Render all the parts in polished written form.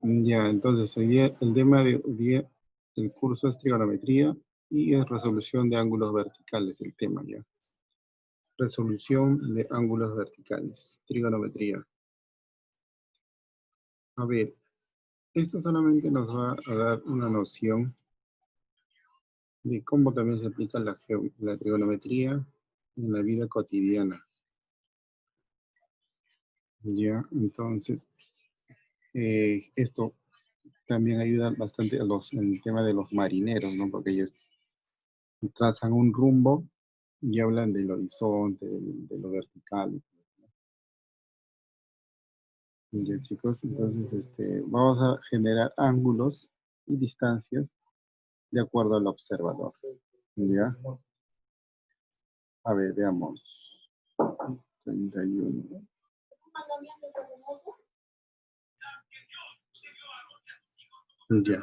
Ya, entonces hoy día, el tema de hoy día, el curso es trigonometría y es resolución de ángulos verticales, el tema ya. Resolución de ángulos verticales, trigonometría. A ver, esto solamente nos va a dar una noción de cómo también se aplica la trigonometría en la vida cotidiana. Ya, entonces, esto también ayuda bastante en el tema de los marineros, ¿no? Porque ellos trazan un rumbo y hablan del horizonte, de lo vertical. Ya, chicos, entonces vamos a generar ángulos y distancias de acuerdo al observador. ¿Ya? A ver, veamos. 31. Ya.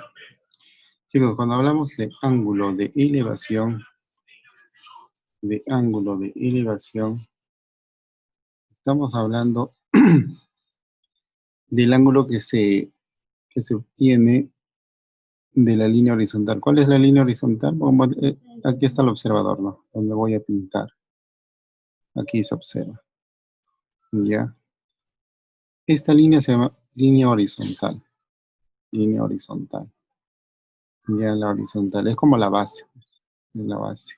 Chicos, cuando hablamos de ángulo de elevación, estamos hablando del ángulo que se obtiene de la línea horizontal. ¿Cuál es la línea horizontal? Aquí está el observador, ¿no? Donde voy a pintar. Aquí se observa. ¿Ya? Esta línea se llama línea horizontal. Línea horizontal. Ya la horizontal. Es como la base. Es la base.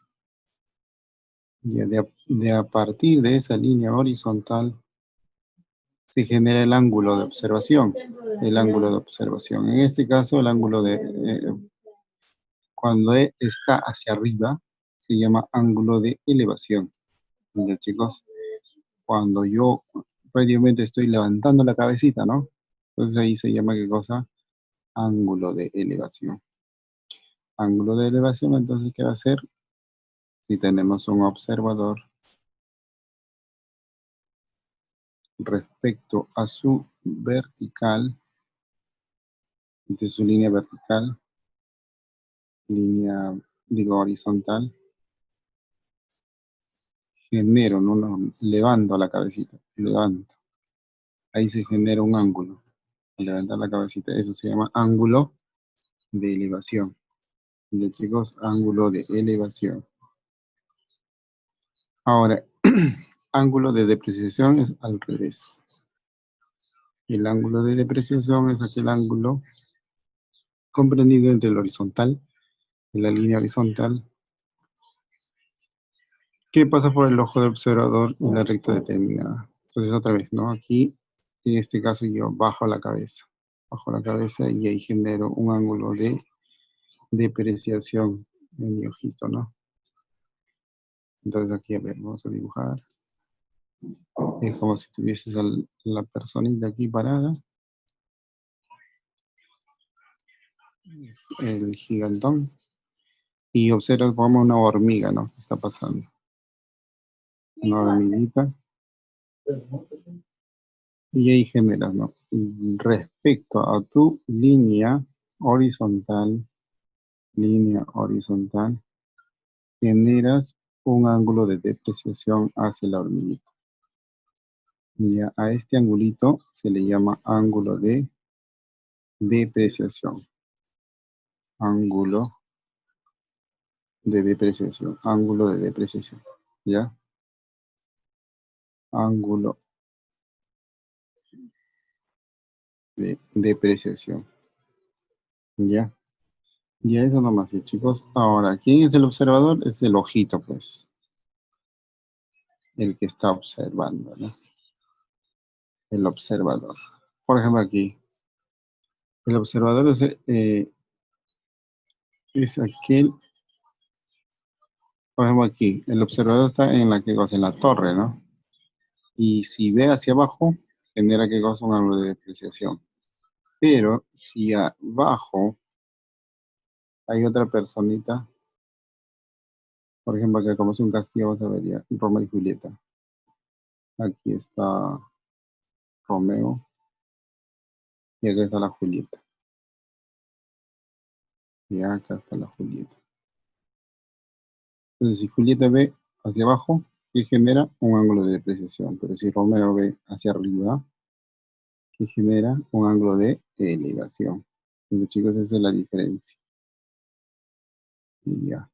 Ya de a partir de esa línea horizontal se genera el ángulo de observación. El ángulo de observación. En este caso, el ángulo cuando está hacia arriba, se llama ángulo de elevación. ¿Ya, chicos? Cuando yo prácticamente estoy levantando la cabecita, ¿no? Entonces ahí se llama, ¿qué cosa? Ángulo de elevación. Ángulo de elevación, entonces, ¿qué va a hacer? Si tenemos un observador respecto a su vertical, de su línea vertical, digo horizontal, genero, no, levanto la cabecita, levanto. Ahí se genera un ángulo. Levantar la cabecita, eso se llama ángulo de elevación. De chicos, ángulo de elevación. Ahora, ángulo de depreciación es al revés. El ángulo de depreciación es aquel ángulo comprendido entre el horizontal, en la línea horizontal, que pasa por el ojo del observador y la recta determinada. Entonces, otra vez, ¿no? Aquí, en este caso, yo bajo la cabeza y ahí genero un ángulo de depreciación en mi ojito, ¿no? Entonces aquí, a ver, vamos a dibujar. Es como si tuvieses a la personita aquí parada. El gigantón. Y observa como una hormiga, ¿no? ¿Qué está pasando? Una hormiguita. Y ahí generas, ¿no? Respecto a tu horizontal, línea horizontal, generas un ángulo de depreciación hacia la hormiguita. Y a este angulito se le llama ángulo de depreciación. Ángulo de depreciación. Ángulo de depreciación. ¿Ya? Ángulo de depreciación. ¿Ya? Ya eso nomás, ya, chicos. Ahora, ¿quién es el observador? Es el ojito, pues. El que está observando, ¿no? El observador. Por ejemplo, aquí. El observador es aquel, por ejemplo, aquí. El observador está en la que cosa, en la torre, ¿no? Y si ve hacia abajo, genera que cosa un ángulo de depreciación. Pero si abajo hay otra personita, por ejemplo, que como es un castillo, vamos a ver ya, Romeo y Julieta. Aquí está Romeo y acá está la Julieta. Y acá está la Julieta. Entonces, si Julieta ve hacia abajo, ¿qué genera? Un ángulo de depreciación. Pero si Romeo ve hacia arriba, que genera un ángulo de elevación. Entonces, chicos, esa es la diferencia. Y ya.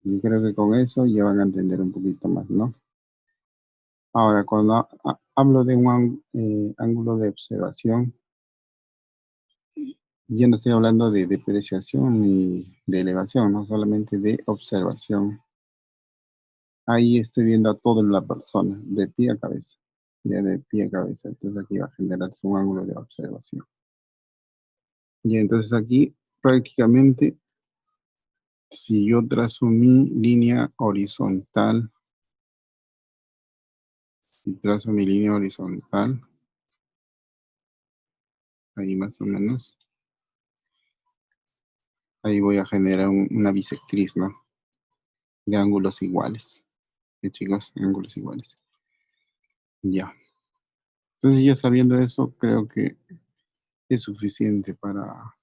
Yo creo que con eso ya van a entender un poquito más, ¿no? Ahora, cuando hablo de un ángulo de observación, ya no estoy hablando de depreciación ni de elevación, no solamente de observación. Ahí estoy viendo a toda la persona, de pie a cabeza, ya de pie a cabeza. Entonces aquí va a generarse un ángulo de observación. Y entonces aquí prácticamente, si yo trazo mi línea horizontal, si trazo mi línea horizontal, ahí más o menos, ahí voy a generar una bisectriz, ¿no? De ángulos iguales. ¿Sí, chicos? Ángulos iguales. Ya. Entonces ya sabiendo eso, creo que es suficiente para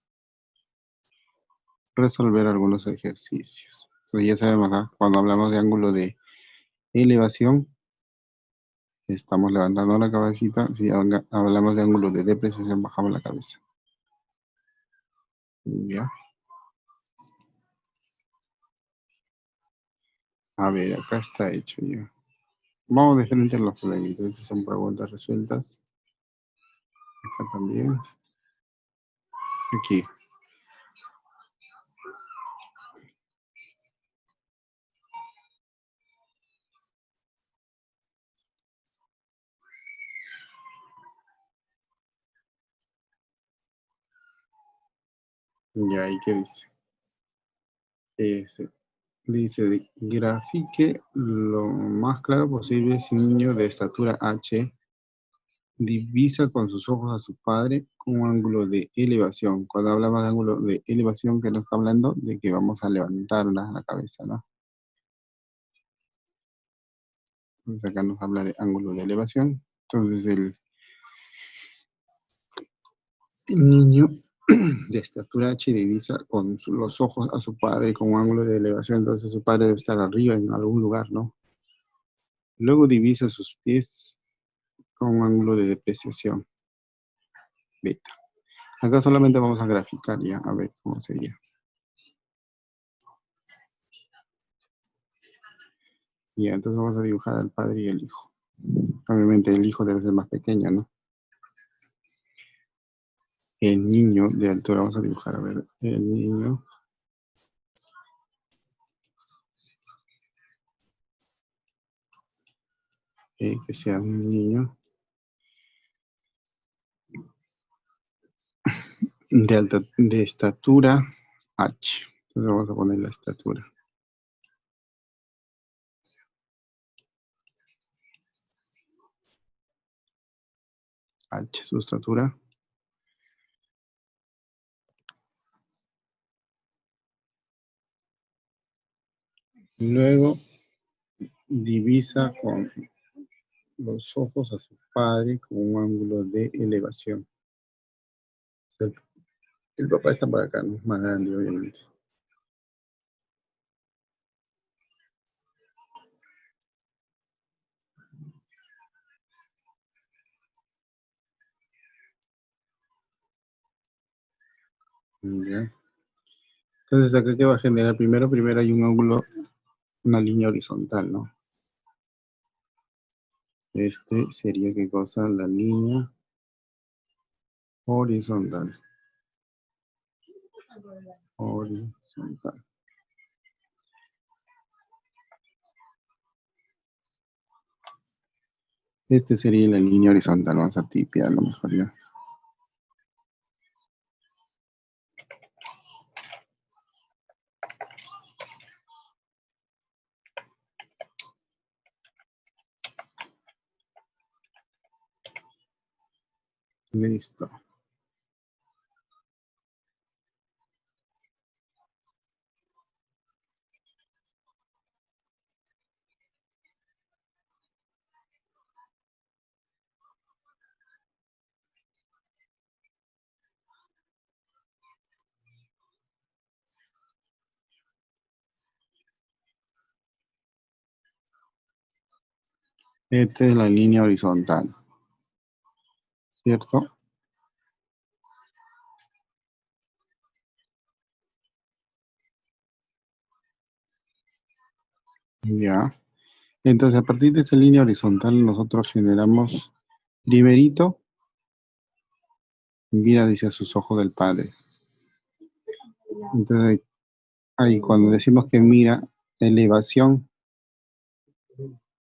resolver algunos ejercicios. Entonces ya sabemos acá, cuando hablamos de ángulo de elevación, estamos levantando la cabecita. Si hablamos de ángulo de depreciación, bajamos la cabeza. Ya. A ver, acá está hecho ya. Vamos de frente a los problemitas. Estas son preguntas resueltas. Acá también. Aquí. Ya, ¿y qué dice? Dice, grafique lo más claro posible si un niño de estatura H divisa con sus ojos a su padre con un ángulo de elevación. Cuando hablamos de ángulo de elevación, que nos está hablando de que vamos a levantar la cabeza, ¿no? Entonces acá nos habla de ángulo de elevación. Entonces el niño de estatura H divisa con los ojos a su padre con un ángulo de elevación. Entonces su padre debe estar arriba en algún lugar, ¿no? Luego divisa sus pies con un ángulo de depreciación, beta. Acá solamente vamos a graficar ya, a ver cómo sería. Ya, entonces vamos a dibujar al padre y el hijo. Obviamente el hijo debe ser más pequeño, ¿no? El niño de altura, vamos a dibujar, a ver, el niño. Que sea un niño de estatura H. Entonces vamos a poner la estatura. H, su estatura. Luego divisa con los ojos a su padre con un ángulo de elevación. El papá está por acá, ¿no? Más grande, obviamente. ¿Ya? Entonces, acá que va a generar primero hay un ángulo, una línea horizontal, ¿no? Este sería, ¿qué cosa? La línea horizontal. Horizontal. Este sería la línea horizontal, vamos a tipear a lo mejor ya. Listo. Esta es la línea horizontal. ¿cierto? Ya. Entonces, a partir de esa línea horizontal, nosotros generamos, primerito, mira, dice a sus ojos del Padre. Entonces, ahí cuando decimos que mira, elevación,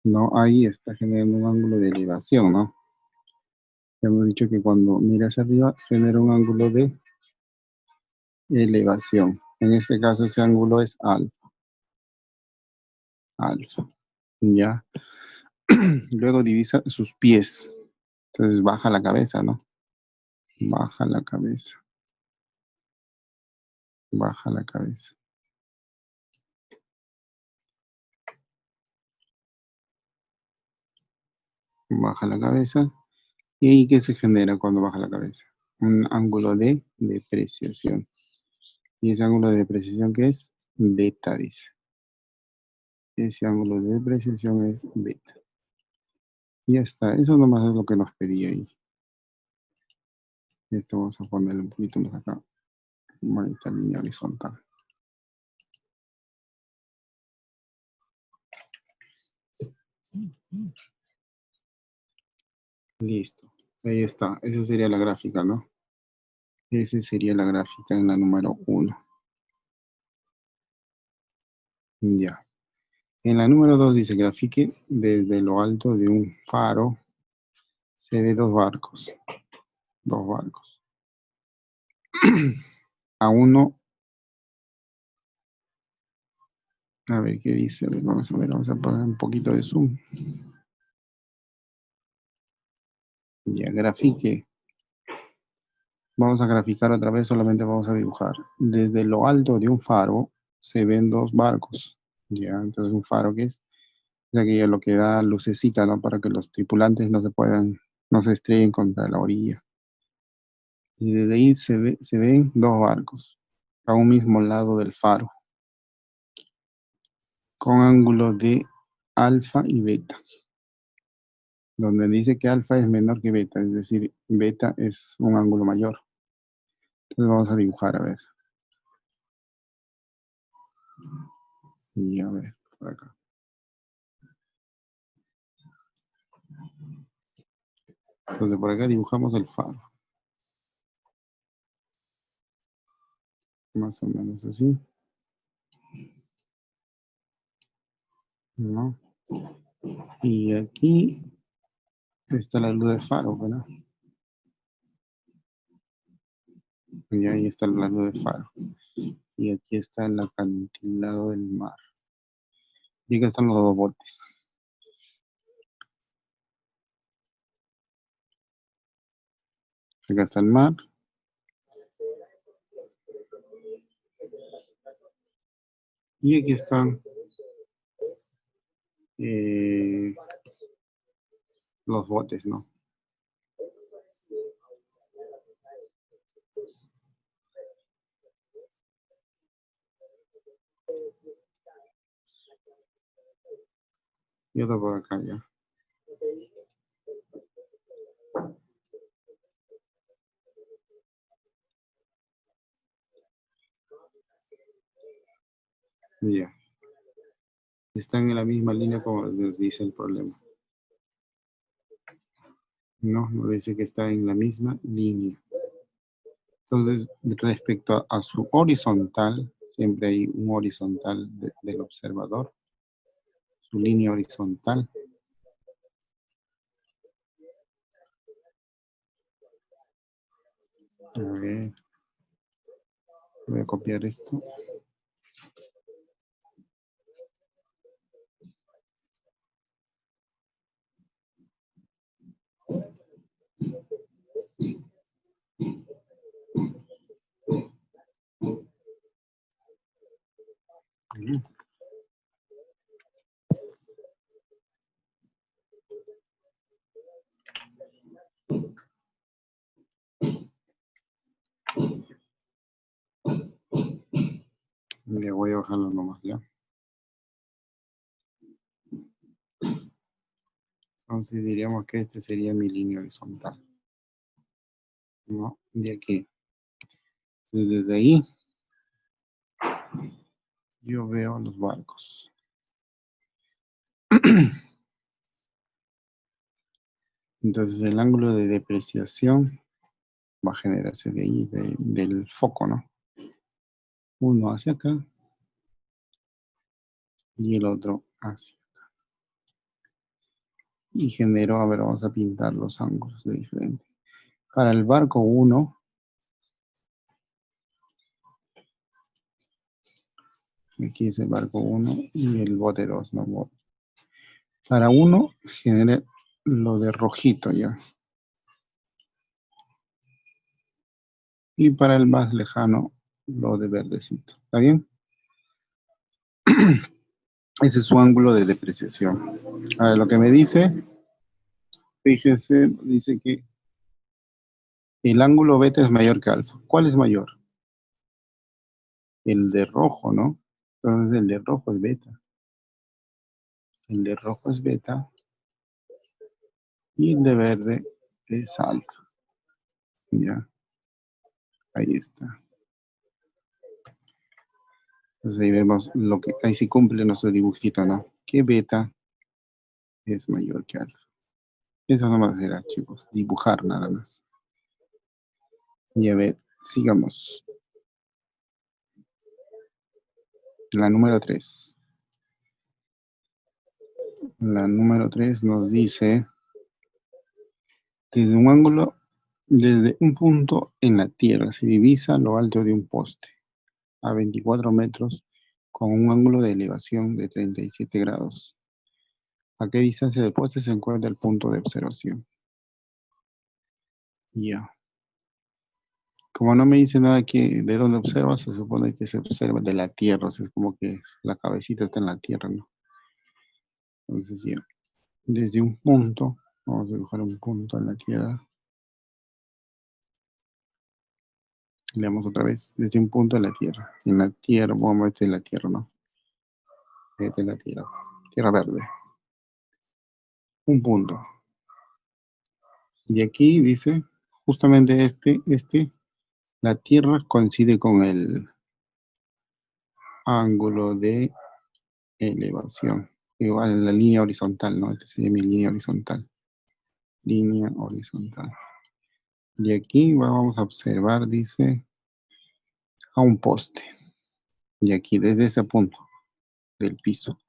¿no? Ahí está generando un ángulo de elevación, ¿no? Ya hemos dicho que cuando mira hacia arriba, genera un ángulo de elevación. En este caso, ese ángulo es alfa. Alfa. ¿Ya? Luego divisa sus pies. Entonces baja la cabeza, ¿no? Baja la cabeza. Baja la cabeza. Baja la cabeza. ¿Y ahí qué se genera cuando baja la cabeza? Un ángulo de depreciación. ¿Y ese ángulo de depreciación qué es? Beta, dice. Ese ángulo de depreciación es beta. Y ya está. Eso nomás es lo que nos pedía ahí. Esto vamos a ponerle un poquito más acá. Bonita línea horizontal. Listo. Ahí está. Esa sería la gráfica, ¿no? Esa sería la gráfica en la número 1. Ya. En la número 2 dice, grafique desde lo alto de un faro. Se ve dos barcos. Dos barcos. A uno, a ver qué dice. A ver, vamos a poner un poquito de zoom. Ya, grafique. Vamos a graficar otra vez, solamente vamos a dibujar. Desde lo alto de un faro se ven dos barcos. Ya, entonces un faro que es aquello lo que da lucecita, ¿no? Para que los tripulantes no se estrellen contra la orilla. Y desde ahí se ven dos barcos a un mismo lado del faro, con ángulos de alfa y beta, donde dice que alfa es menor que beta, es decir, beta es un ángulo mayor. Entonces vamos a dibujar, a ver. Y a ver, por acá. Entonces por acá dibujamos el faro, más o menos así, ¿no? Y aquí está la luz del faro, ¿verdad? Y ahí está la luz del faro. Y aquí está el acantilado del mar. Y acá están los dos botes. Acá está el mar. Y aquí están eh, los botes, ¿no? Y otro por acá ya. Ya. Están en la misma línea como nos dice el problema. No, nos dice que está en la misma línea. Entonces, respecto a su horizontal, siempre hay un horizontal del observador, su línea horizontal. A ver, voy a copiar esto. Le voy a bajarlo nomás, ¿ya? Entonces diríamos que este sería mi línea horizontal. ¿no? De aquí. Entonces, desde ahí yo veo los barcos. Entonces el ángulo de depreciación va a generarse de ahí, del foco, ¿no? Uno hacia acá y el otro hacia. Y genero, a ver, vamos a pintar los ángulos de diferente. Para el barco 1, aquí es el barco 1 y el bote 2, ¿no? Para 1 genere lo de rojito ya. Y para el más lejano, lo de verdecito. ¿Está bien? Ese es su ángulo de depreciación. Ahora, lo que me dice, fíjense, dice que el ángulo beta es mayor que alfa. ¿Cuál es mayor? El de rojo, ¿no? Entonces el de rojo es beta. El de rojo es beta y el de verde es alfa. Ya, ahí está. Entonces ahí vemos lo que, ahí sí cumple nuestro dibujito, ¿no? Que beta es mayor que alfa. Eso no va a ser, chicos, dibujar nada más. Y a ver, sigamos. La número 3. La número 3 nos dice, desde un punto en la Tierra se divisa lo alto de un poste a 24 metros con un ángulo de elevación de 37 grados. ¿A qué distancia del poste se encuentra el punto de observación? Ya. Como no me dice nada aquí de dónde observa, se supone que se observa de la Tierra, o sea, es como que la cabecita está en la Tierra, ¿no? Entonces ya, desde un punto, vamos a dibujar un punto en la Tierra. Leamos otra vez, desde un punto en la Tierra. En la Tierra, vamos a meter la Tierra, ¿no? Desde la Tierra. Tierra verde. Un punto. Y aquí dice, justamente la Tierra coincide con el ángulo de elevación. Igual en la línea horizontal, ¿no? Esta sería mi línea horizontal. Línea horizontal. De aquí vamos a observar, dice, a un poste. Y aquí, desde ese punto del piso,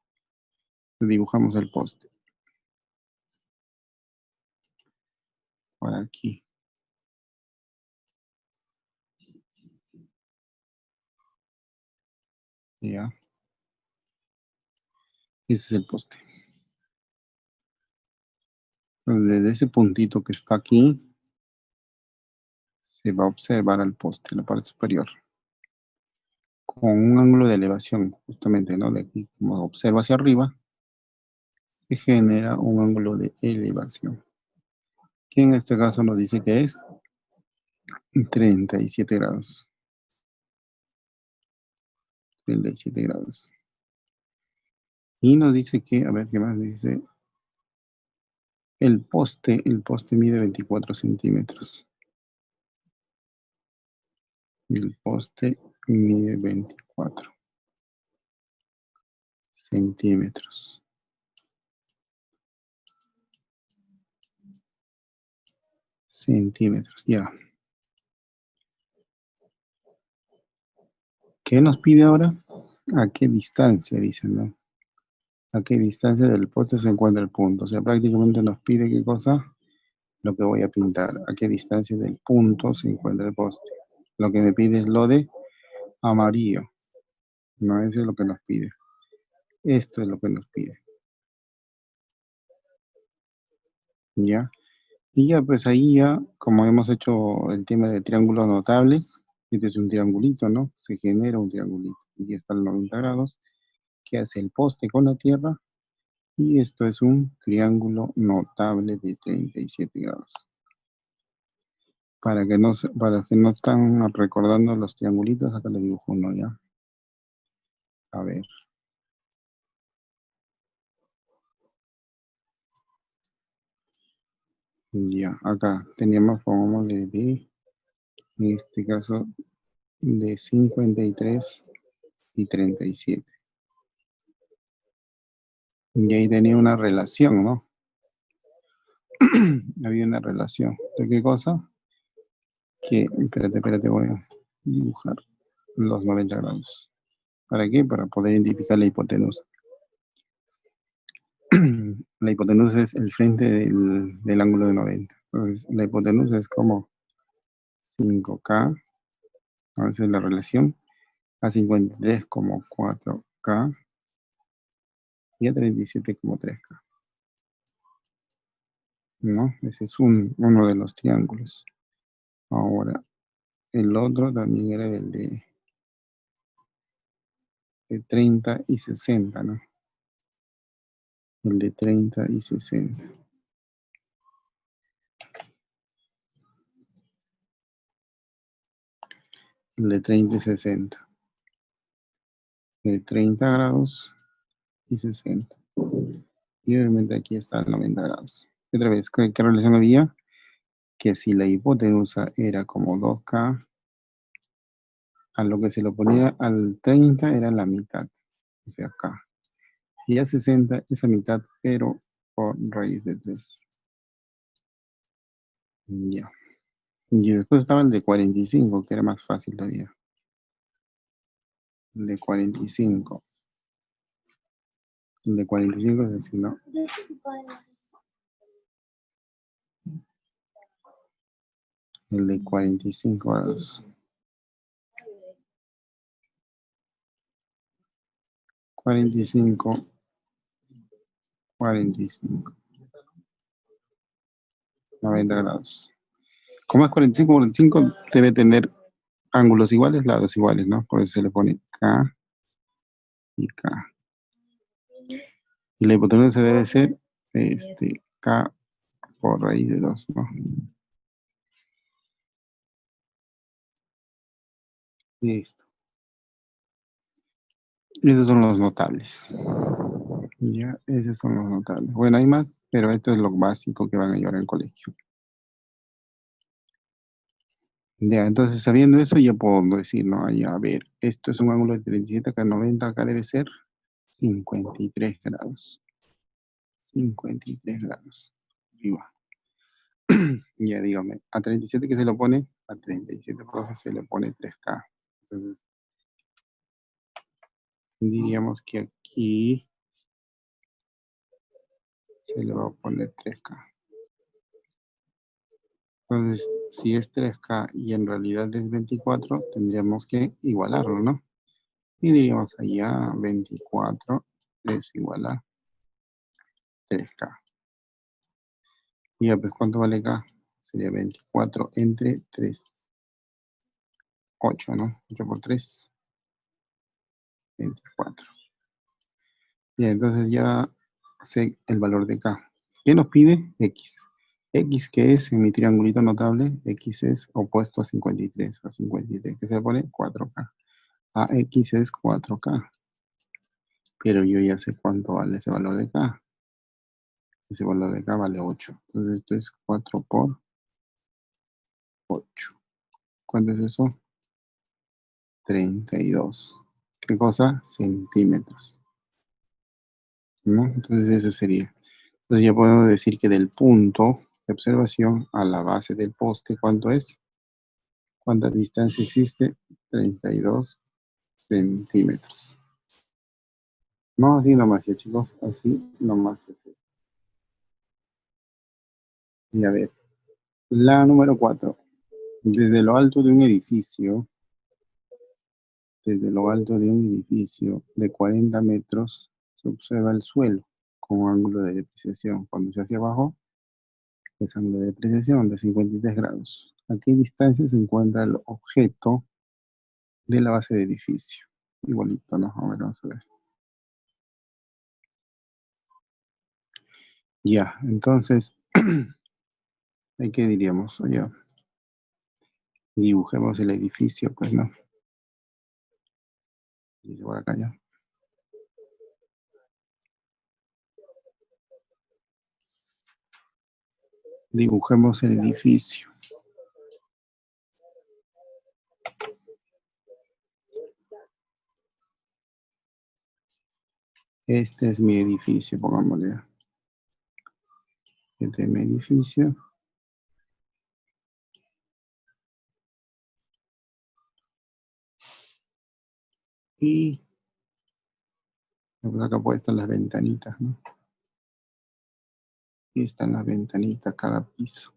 dibujamos el poste. Por aquí. Ya. Ese es el poste. Entonces, desde ese puntito que está aquí, se va a observar al poste, en la parte superior, con un ángulo de elevación, justamente, ¿no? De aquí, como observa hacia arriba, se genera un ángulo de elevación, que en este caso nos dice que es 37 grados. 37 grados. Y nos dice que, a ver, ¿qué más dice? El poste mide 24 centímetros. El poste mide 24 centímetros. Centímetros, ya. ¿Qué nos pide ahora? ¿A qué distancia? Dice, ¿no? ¿A qué distancia del poste se encuentra el punto? O sea, prácticamente nos pide qué cosa, lo que voy a pintar. ¿A qué distancia del punto se encuentra el poste? Lo que me pide es lo de amarillo. No, eso es lo que nos pide. Esto es lo que nos pide. ¿Ya? Y ya, pues ahí ya, como hemos hecho el tema de triángulos notables, este es un triangulito, ¿no? Se genera un triangulito. Aquí está el 90 grados, que hace el poste con la tierra. Y esto es un triángulo notable de 37 grados. Para que no están recordando los triangulitos, acá le dibujo uno ya. A ver. Ya, acá teníamos, pongámosle de En este caso, de 53 y 37. Y ahí tenía una relación, ¿no? Había una relación. ¿De qué cosa? Que, espérate, voy a dibujar los 90 grados. ¿Para qué? Para poder identificar la hipotenusa. La hipotenusa es el frente del ángulo de 90. Entonces, la hipotenusa es como 5K, a veces la relación, a 53 como 4K y a 37 como 3K. ¿No? Ese es uno de los triángulos. Ahora, el otro también era el de 30 y 60, ¿no? El de 30 y 60. El de 30 y 60. De 30 grados y 60. Y obviamente aquí está el 90 grados. Otra vez, ¿qué relación había? Que si la hipotenusa era como 2K, a lo que se lo ponía al 30 era la mitad, o sea, K. Y a 60 esa mitad, pero por raíz de 3. Ya. Y después estaba el de 45, que era más fácil todavía. El de 45. El de 45 es decir, ¿no? El de 45 grados. 45, 45, 90 grados. Como es 45, 45 debe tener ángulos iguales, lados iguales, ¿no? Por eso se le pone K y K. Y la hipotenusa debe ser K por raíz de 2, ¿no? Listo. Esos son los notables. Ya, esos son los notables. Bueno, hay más, pero esto es lo básico que van a llevar al colegio. Ya, entonces sabiendo eso, ya puedo decir, ¿no? Ya, a ver, esto es un ángulo de 37, acá 90, acá debe ser 53 grados. 53 grados. Arriba. Ya, dígame, a 37 que se lo pone, a 37 cosas se le pone 3K. Entonces, diríamos que aquí se le va a poner 3K. Entonces, si es 3K y en realidad es 24, tendríamos que igualarlo, ¿no? Y diríamos allá 24 es igual a 3K. Y ya, pues, ¿cuánto vale K? Sería 24 entre 3. 8, ¿no? 8 por 3, 24. Y entonces ya sé el valor de K. ¿Qué nos pide? X. X, que es en mi triangulito notable, X es opuesto a 53. A 53, que se le pone 4K. A X es 4K. Pero yo ya sé cuánto vale ese valor de K. Ese valor de K vale 8. Entonces esto es 4 por 8. ¿Cuánto es eso? 32. ¿Qué cosa? Centímetros. ¿No? Entonces eso sería. Entonces ya podemos decir que del punto de observación a la base del poste, ¿cuánto es? ¿Cuánta distancia existe? 32 centímetros. No, así nomás, ya chicos, así nomás es esto. Y a ver, la número 4. Desde lo alto de un edificio, desde lo alto de un edificio de 40 metros, se observa el suelo con ángulo de depreciación. Cuando se hacia abajo, es ángulo de depreciación de 53 grados. ¿A qué distancia se encuentra el objeto de la base de edificio? Igualito, ¿no? A ver, vamos a ver. Ya, entonces, ¿qué diríamos? Ya, dibujemos el edificio, pues, ¿no? Dice por acá ya. Dibujemos el edificio. Este es mi edificio, pongámosle. Este es mi edificio. Y acá pueden estar las ventanitas, ¿no? Aquí están las ventanitas, cada piso.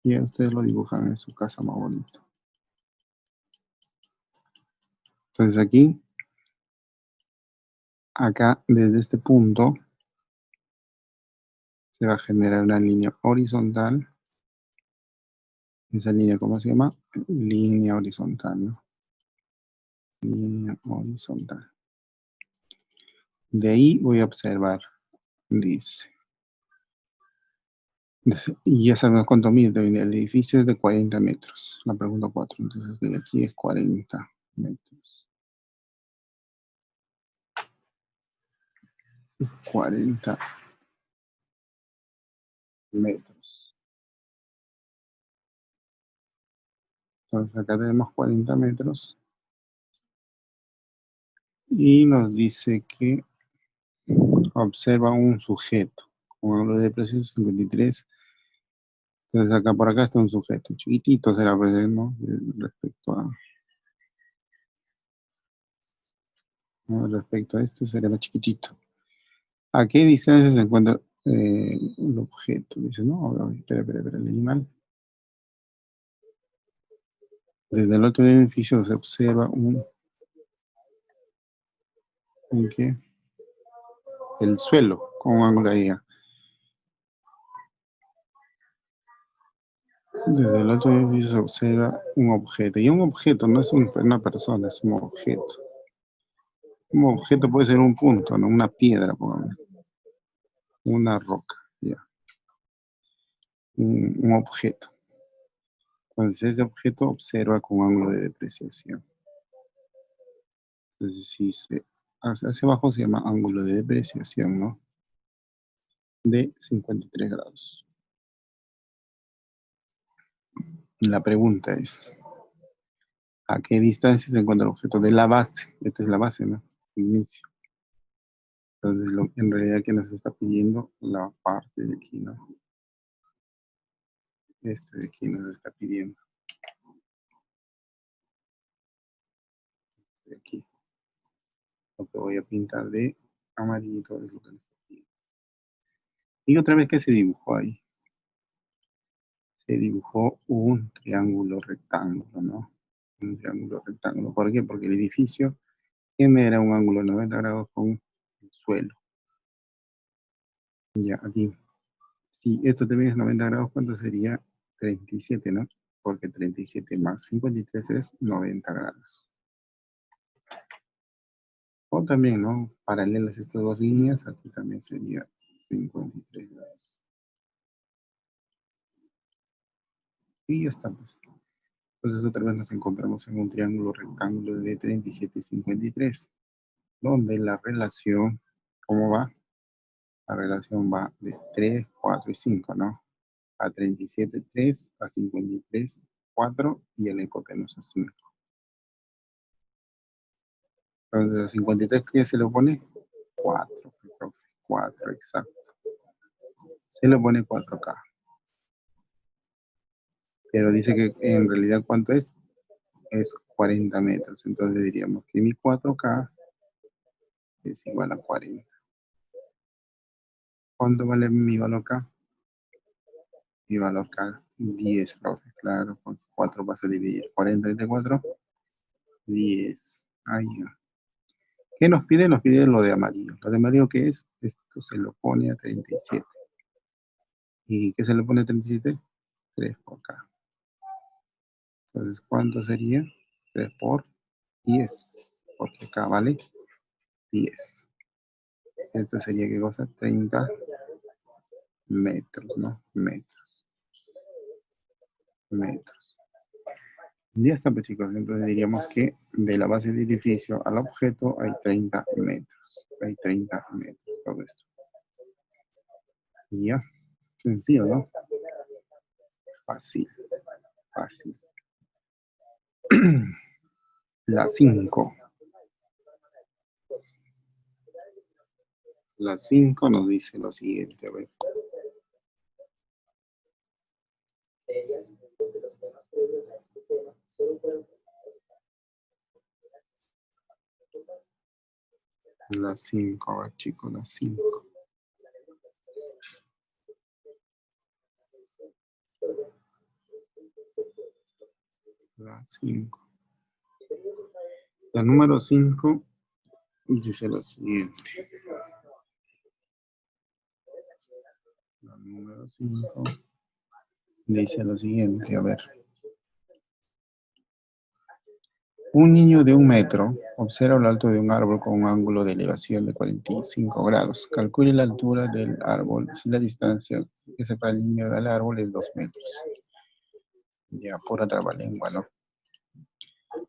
Y ustedes lo dibujan en su casa más bonito. Entonces aquí, acá, desde este punto, se va a generar una línea horizontal. Esa línea, ¿cómo se llama? Línea horizontal, ¿no? Línea horizontal. De ahí voy a observar, dice. Y ya sabemos cuánto mide. El edificio es de 40 metros. La pregunta 4. Entonces, de aquí es 40 metros. 40 metros. Entonces, acá tenemos 40 metros. Y nos dice que observa un sujeto. Con ángulo de depresión 53. Entonces, acá por acá está un sujeto. Chiquitito será, pues, ¿no? Respecto respecto a esto, será más chiquitito. ¿A qué distancia se encuentra un objeto? Dice, no, espera, leí mal. Desde el otro edificio se observa ¿un qué? El suelo con un ángulo ahí. Desde el otro edificio se observa un objeto. Y un objeto no es una persona, es un objeto. Un objeto puede ser un punto, ¿no? Una piedra, pongamos. Una roca, ya. Un objeto. Entonces ese objeto observa con ángulo de depreciación. Entonces si se hacia abajo se llama ángulo de depreciación, ¿no? De 53 grados. La pregunta es, ¿a qué distancia se encuentra el objeto de la base? Esta es la base, ¿no? El inicio. Entonces, en realidad que nos está pidiendo la parte de aquí, ¿no? Este de aquí nos está pidiendo. De aquí. Lo que voy a pintar de amarillito es lo que nos está pidiendo. Y otra vez que se dibujó ahí. Se dibujó un triángulo rectángulo, ¿no? Un triángulo rectángulo. ¿Por qué? Porque el edificio genera un ángulo de 90 grados con el suelo. Ya, aquí. Si esto también es 90 grados, ¿cuánto sería? 37, ¿no? Porque 37 más 53 es 90 grados. O también, ¿no? Paralelas estas dos líneas, aquí también sería 53 grados. Y ya estamos. Entonces otra vez nos encontramos en un triángulo rectángulo de 37 y 53, donde la relación, ¿cómo va? La relación va de 3, 4 y 5, ¿no? A 37, 3, a 53, 4 y el hipotenusa 5. Entonces a 53, ¿qué se le pone? 4, 4, exacto. Se le pone 4K. Pero dice que en realidad, ¿cuánto es? Es 40 metros. Entonces diríamos que mi 4K es igual a 40. ¿Cuánto vale mi valor K? Mi valor K, 10, profe. Claro, porque 4 vas a dividir. 40 entre 4, 10. Ahí. ¿Qué nos pide? Nos pide lo de amarillo. ¿Lo de amarillo qué es? Esto se lo pone a 37. ¿Y qué se le pone a 37? 3 por K. Entonces, ¿cuánto sería? 3 por 10. Porque K vale 10. Esto sería, ¿qué cosa? 30 metros, ¿no? Metros. Ya está, pues chicos. Entonces diríamos que de la base del edificio al objeto hay 30 metros. Hay 30 metros, todo esto. Y ya. Sencillo, ¿no? Fácil. Fácil. La 5. La 5 nos dice lo siguiente, a ver. La 5, a ver chicos, la 5. La 5. La número 5 dice lo siguiente. La número 5 dice lo siguiente, a ver. Un niño de 1 metro observa lo alto de un árbol con un ángulo de elevación de 45 grados. Calcule la altura del árbol si la distancia que separa el niño del árbol es 2 metros. Ya, pura trabalengua, ¿no?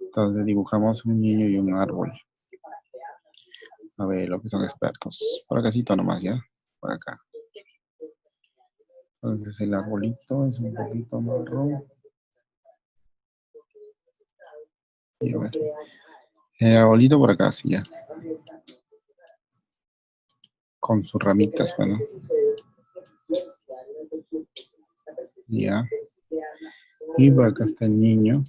Entonces dibujamos un niño y un árbol. A ver, lo que son expertos. Por acá nomás, ¿ya? Por acá. Entonces el arbolito es un poquito marrón. Y a ver. El arbolito por acá, sí, ya. Con sus ramitas, bueno. Ya. Y por acá está el niño.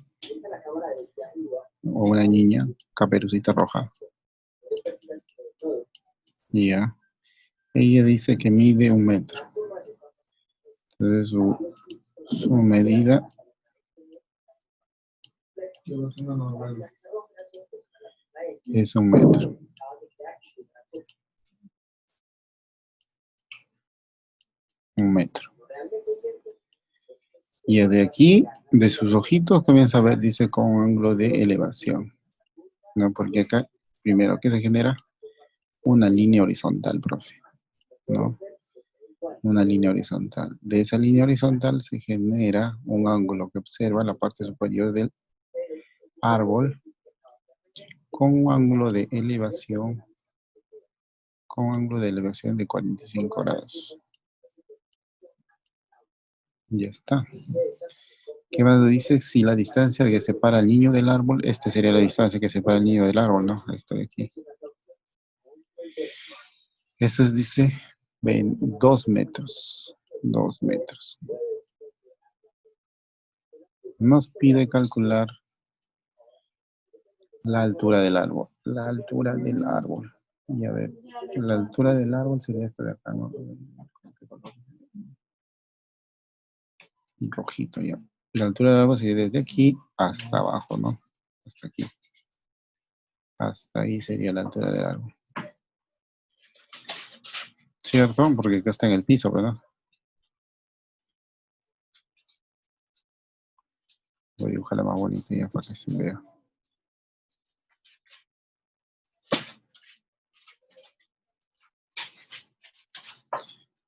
O una niña, caperucita roja. Ya. Ella dice que mide 1 metro. Entonces su medida es 1 metro. 1 metro. Y de aquí, de sus ojitos, comienza a ver, dice, con un ángulo de elevación. ¿No? Porque acá, primero, ¿qué se genera? Una línea horizontal, profe. ¿No? Una línea horizontal. De esa línea horizontal se genera un ángulo que observa la parte superior del árbol con un ángulo de elevación, de 45 grados. Ya está. ¿Qué más dice? Si la distancia que separa al niño del árbol, esta sería la distancia que separa al niño del árbol, ¿no? Esto de aquí. Eso es, dice, 2 metros. 2 metros. Nos pide calcular la altura del árbol. La altura del árbol. Y a ver, la altura del árbol sería esta de acá, ¿no? Rojito, ya. La altura del árbol sería desde aquí hasta abajo, ¿no? Hasta aquí. Hasta ahí sería la altura del árbol. ¿Cierto? Porque acá está en el piso, ¿verdad? Voy a dibujarla más bonita ya para que se vea.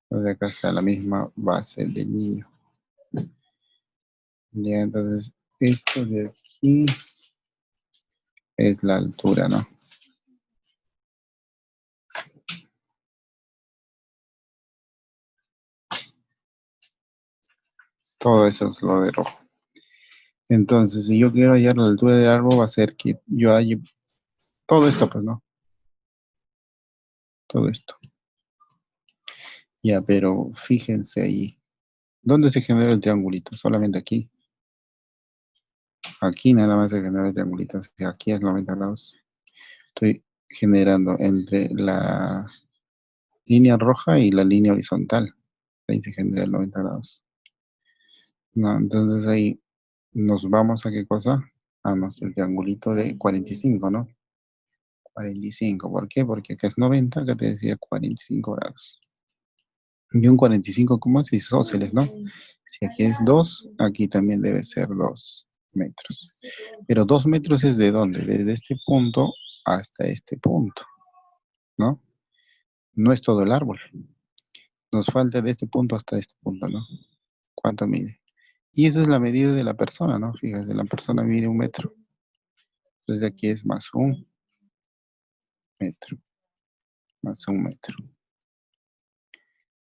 Entonces acá está la misma base del niño. Ya, entonces esto de aquí es la altura, ¿no? Todo eso es lo de rojo. Entonces, si yo quiero hallar la altura del árbol, va a ser que yo halle todo esto, pues, ¿no? Todo esto. Ya, pero fíjense ahí. ¿Dónde se genera el triangulito? Solamente aquí. Aquí nada más se genera el triangulito. O sea, aquí es 90 grados. Estoy generando entre la línea roja y la línea horizontal. Ahí se genera el 90 grados. No, entonces ahí nos vamos a qué cosa? A nuestro triangulito de 45, ¿no? 45. ¿Por qué? Porque acá es 90, acá te decía 45 grados. Y un 45 como es isósceles, ¿no? Si aquí es 2, aquí también debe ser 2 metros. Pero 2 metros es de dónde? Desde este punto hasta este punto, ¿no? No es todo el árbol. Nos falta de este punto hasta este punto, ¿no? ¿Cuánto mide? Y eso es la medida de la persona, ¿no? Fíjate, la persona mide 1 metro. Entonces aquí es más 1 metro, más 1 metro.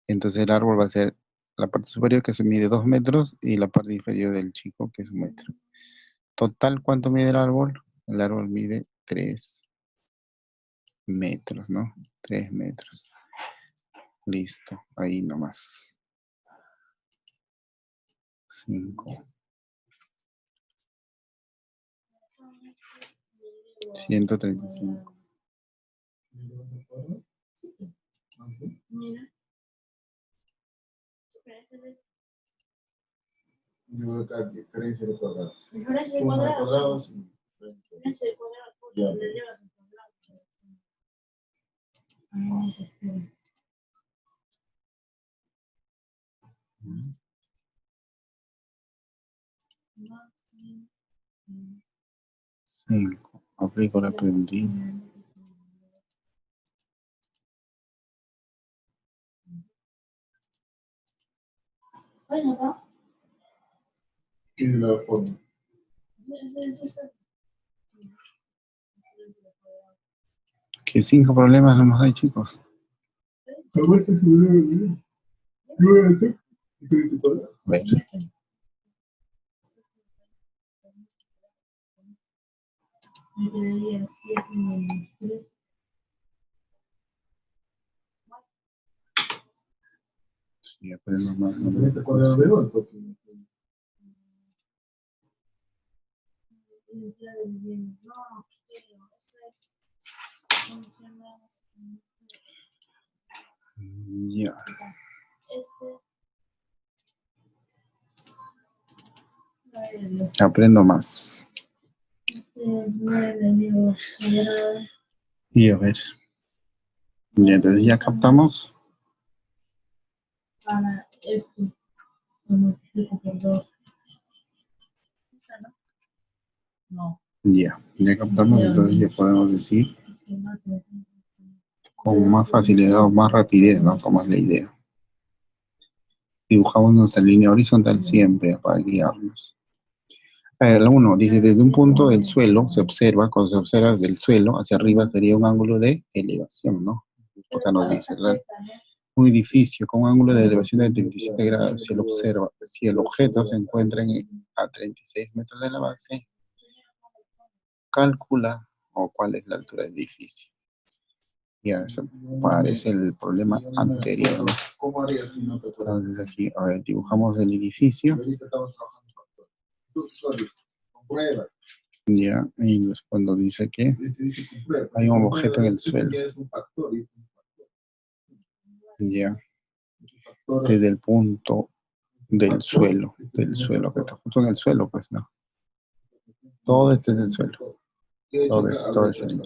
Entonces el árbol va a ser la parte superior que se mide 2 metros y la parte inferior del chico que es 1 metro. Total, ¿cuánto mide el árbol? El árbol mide 3 metros, ¿no? 3 metros. Listo, ahí nomás. 5. 135. Mira. Yo veo acá diferencia de cuadrados. Diferencia de Suma de cuadrados. cuadrados. Diferencia de cuadrados. Ya. Le llevas el cuadrado. Ah, espera. 5. Aplico la aprendí. Bueno, ¿no? Y la forma. ¿Qué 5 problemas nomás hay, chicos? A ver. Me quedaría 7 menos 3. Sí, aprendo más. No, No, ya. Aprendo más. Y a ver. Y entonces ya captamos. Para esto, lo multiplico por 2. No. Ya captamos. Entonces ya podemos decir con más facilidad o más rapidez, ¿no? Como es la idea. Dibujamos nuestra línea horizontal siempre para guiarnos. A ver, la 1 dice, desde un punto del suelo se observa, cuando se observa del suelo hacia arriba sería un ángulo de elevación, ¿no? Acá nos dice, un edificio con un ángulo de elevación de 37 grados, si el objeto se encuentra a 36 metros de la base, calcula o cuál es la altura del edificio. Ya, eso parece el problema anterior, ¿no? Entonces aquí, a ver, dibujamos el edificio. Ya, y después nos dice que hay un objeto en el suelo. Ya, desde el punto del suelo, que está justo en el suelo, pues no. Todo este es el suelo. Todo es el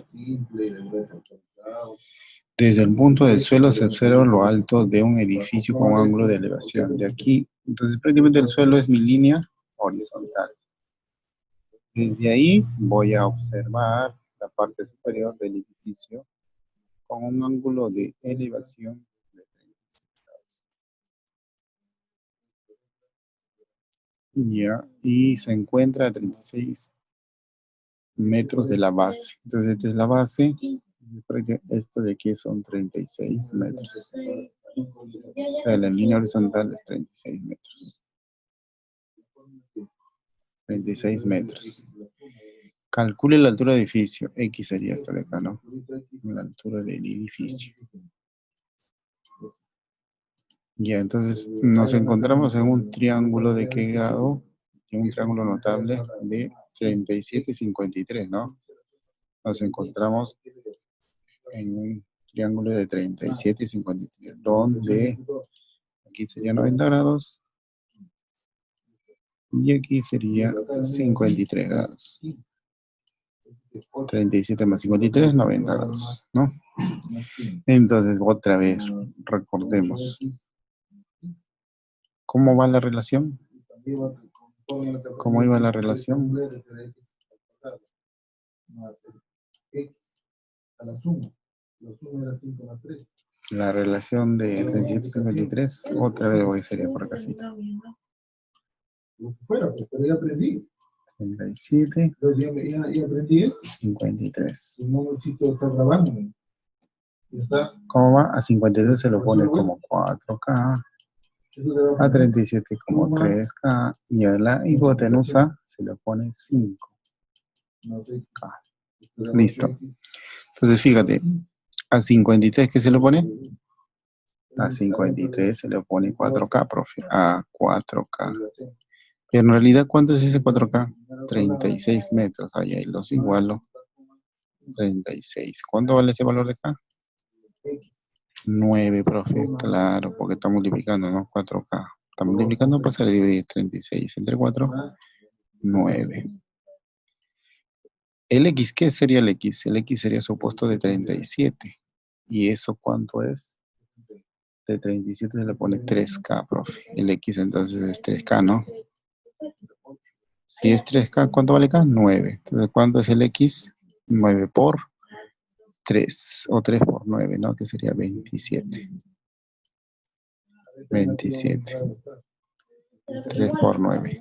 Desde el punto del suelo se observa lo alto de un edificio con ángulo de elevación. De aquí, entonces prácticamente el suelo es mi línea horizontal. Desde ahí voy a observar la parte superior del edificio con un ángulo de elevación de 36 grados. Ya, y se encuentra a 36 metros de la base. Entonces, esta es la base. Esto de aquí son 36 metros. O sea, la línea horizontal es 36 metros. 36 metros. Calcule la altura del edificio. X sería esta de acá, ¿no? La altura del edificio. Ya, entonces nos encontramos en un triángulo de qué grado? En un triángulo notable de 37 y 53, ¿no? Nos encontramos en un triángulo de 37 y 53, donde aquí sería 90 grados y aquí sería 53 grados. 37 más 53, 90 grados, ¿no? Entonces, otra vez, recordemos. ¿Cómo va la relación? ¿Cómo iba la relación? La relación de 37 y 53, otra vez voy sería por acá. 37, 53. ¿Cómo va? A 52 se lo pone como 4K, a 37 como 3K y a la hipotenusa se le pone 5K. Listo. Entonces fíjate, a 53 ¿qué se le pone? A 53 se le pone 4K, profe. A 4K. Pero en realidad, ¿cuánto es ese 4K? 36 metros. Ahí los igualo. 36. ¿Cuánto vale ese valor de acá? 9, profe. Claro, porque está multiplicando, ¿no? 4K. Está multiplicando, pasa a dividir 36 entre 4. 9. ¿El X qué sería el X? El X sería su opuesto de 37. ¿Y eso cuánto es? De 37 se le pone 3K, profe. El X entonces es 3K, ¿no? Si es 3K, ¿cuánto vale K? 9. Entonces, ¿cuánto es el X? 9 por 3. O 3 por 9, ¿no? Que sería 27. 27. 3 por 9.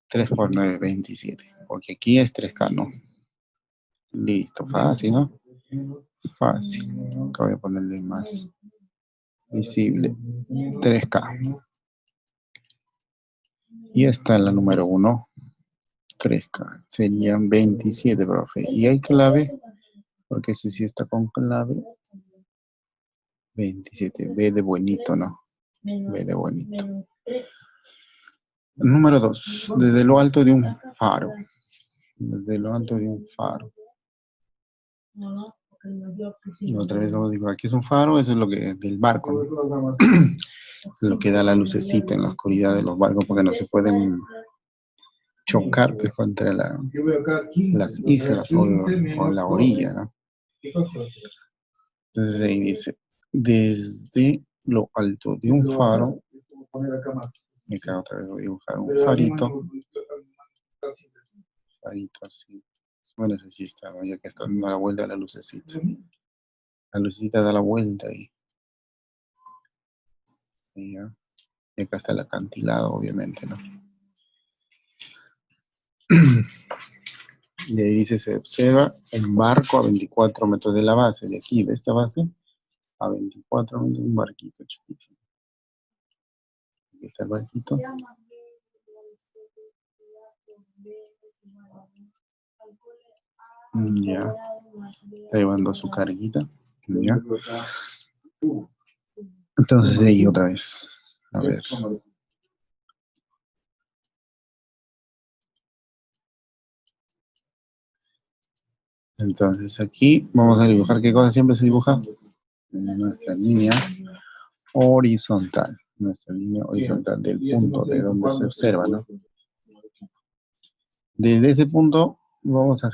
3 por 9, 27. Porque aquí es 3K, ¿no? Listo, fácil, ¿no? Fácil. Acá voy a ponerle más visible. 3K. Y esta es la número 1. 3K. Serían 27, profe. Y hay clave, porque eso sí está con clave. 27. B de buenito, ¿no? B de bonito. Número 2. Desde lo alto de un faro. Desde lo alto de un faro. Y otra vez lo digo, aquí es un faro, eso es lo que del barco, ¿no? Lo que da la lucecita en la oscuridad de los barcos porque no se pueden chocar pues, contra las islas o la orilla, ¿no? Entonces ahí dice, desde lo alto de un faro, y acá otra vez voy a dibujar un farito así. Bueno, ese sí está, ¿no? Ya que está dando la vuelta a la lucecita. La lucecita da la vuelta ahí. Y, ya. Y acá está el acantilado, obviamente, ¿no? Y ahí dice, se observa un barco a 24 metros de la base. De aquí, de esta base, a 24 metros, un barquito chiquito. Aquí está el barquito. Ya. Está llevando su carguita. Ya. Entonces ahí otra vez. A ver. Entonces aquí vamos a dibujar. ¿Qué cosa siempre se dibuja? Nuestra línea horizontal. Nuestra línea horizontal del punto de donde se observa, ¿no? Desde ese punto vamos a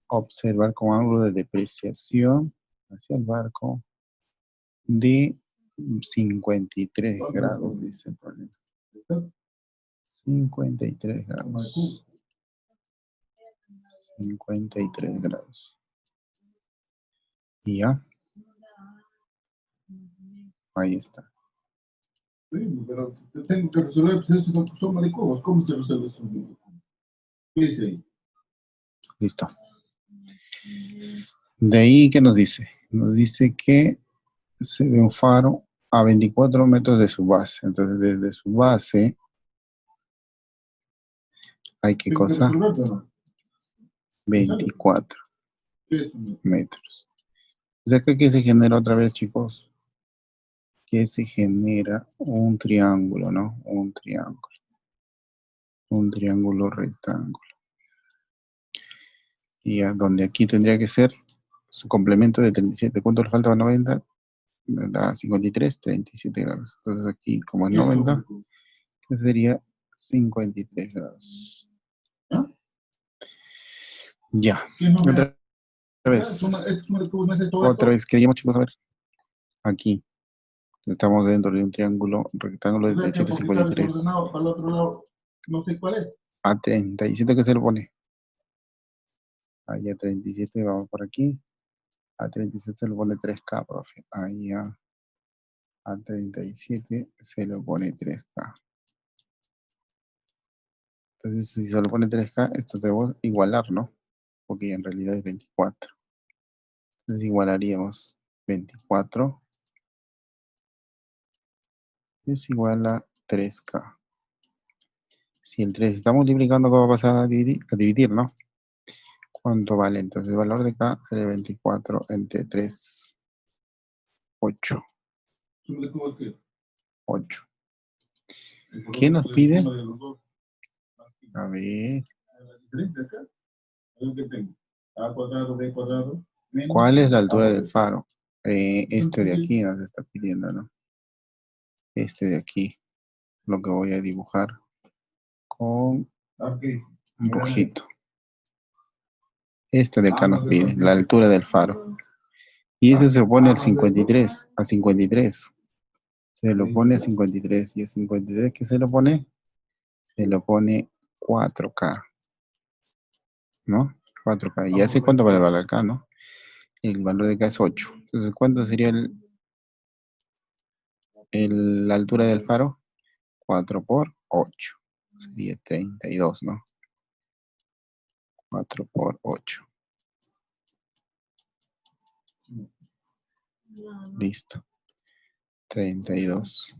observar con ángulo de depreciación hacia el barco de 53 grados, dice el problema. 53 grados. 53 grados. Y ya. Ahí está. Sí, pero tengo que resolver pues, eso con suma de cubos. ¿Cómo se resuelve eso? ¿Qué dice ahí? Listo. De ahí, ¿qué nos dice? Nos dice que se ve un faro a 24 metros de su base. Entonces, desde su base hay qué cosa? 24 metros. Entonces, acá que se genera otra vez, chicos, que se genera un triángulo, ¿no? Un triángulo rectángulo. Y a donde aquí tendría que ser su complemento de 37. ¿Cuánto le falta a 90? Da 53, 37 grados. Entonces aquí, como es 90, que sería 53 grados. ¿Ah? Ya. Otra vez. Otra Otra vez, queríamos, chicos, a ver. Aquí. Estamos dentro de un triángulo, rectángulo de 37, 53. Para el otro lado, no sé cuál es. A 37 que se lo pone. Ahí a 37 vamos por aquí. A 37 se lo pone 3K, profe. Ahí a 37 se lo pone 3K. Entonces, si se lo pone 3K, esto debemos igualar, ¿no? Porque en realidad es 24. Entonces igualaríamos 24 es igual a 3K. Si el 3 está multiplicando, ¿cómo va a pasar a dividir? A dividir, ¿no? ¿Cuánto vale? Entonces el valor de K sería 24 entre 3, 8. Suma de cubos, ¿qué es? 8. Y por ¿Qué otro, nos pues, pide? suma de los dos. A ver, La diferencia acá, a ver qué tengo. A cuadrado, B cuadrado, menos. ¿cuál es la A altura por del B. faro? Este de aquí nos está pidiendo, ¿no? Este de aquí, lo que voy a dibujar con Ah, ¿qué dice? un poquito. Este de acá nos pide, la altura del faro. Y eso se pone al 53, a 53. Se lo pone a 53. ¿Y a 53 qué se lo pone? Se lo pone 4K, ¿no? 4K. Y así cuánto vale el valor acá, ¿no? El valor de acá es 8. Entonces, ¿cuánto sería la altura del faro? 4 por 8. Sería 32, ¿no? 4 por 8. Listo. 32.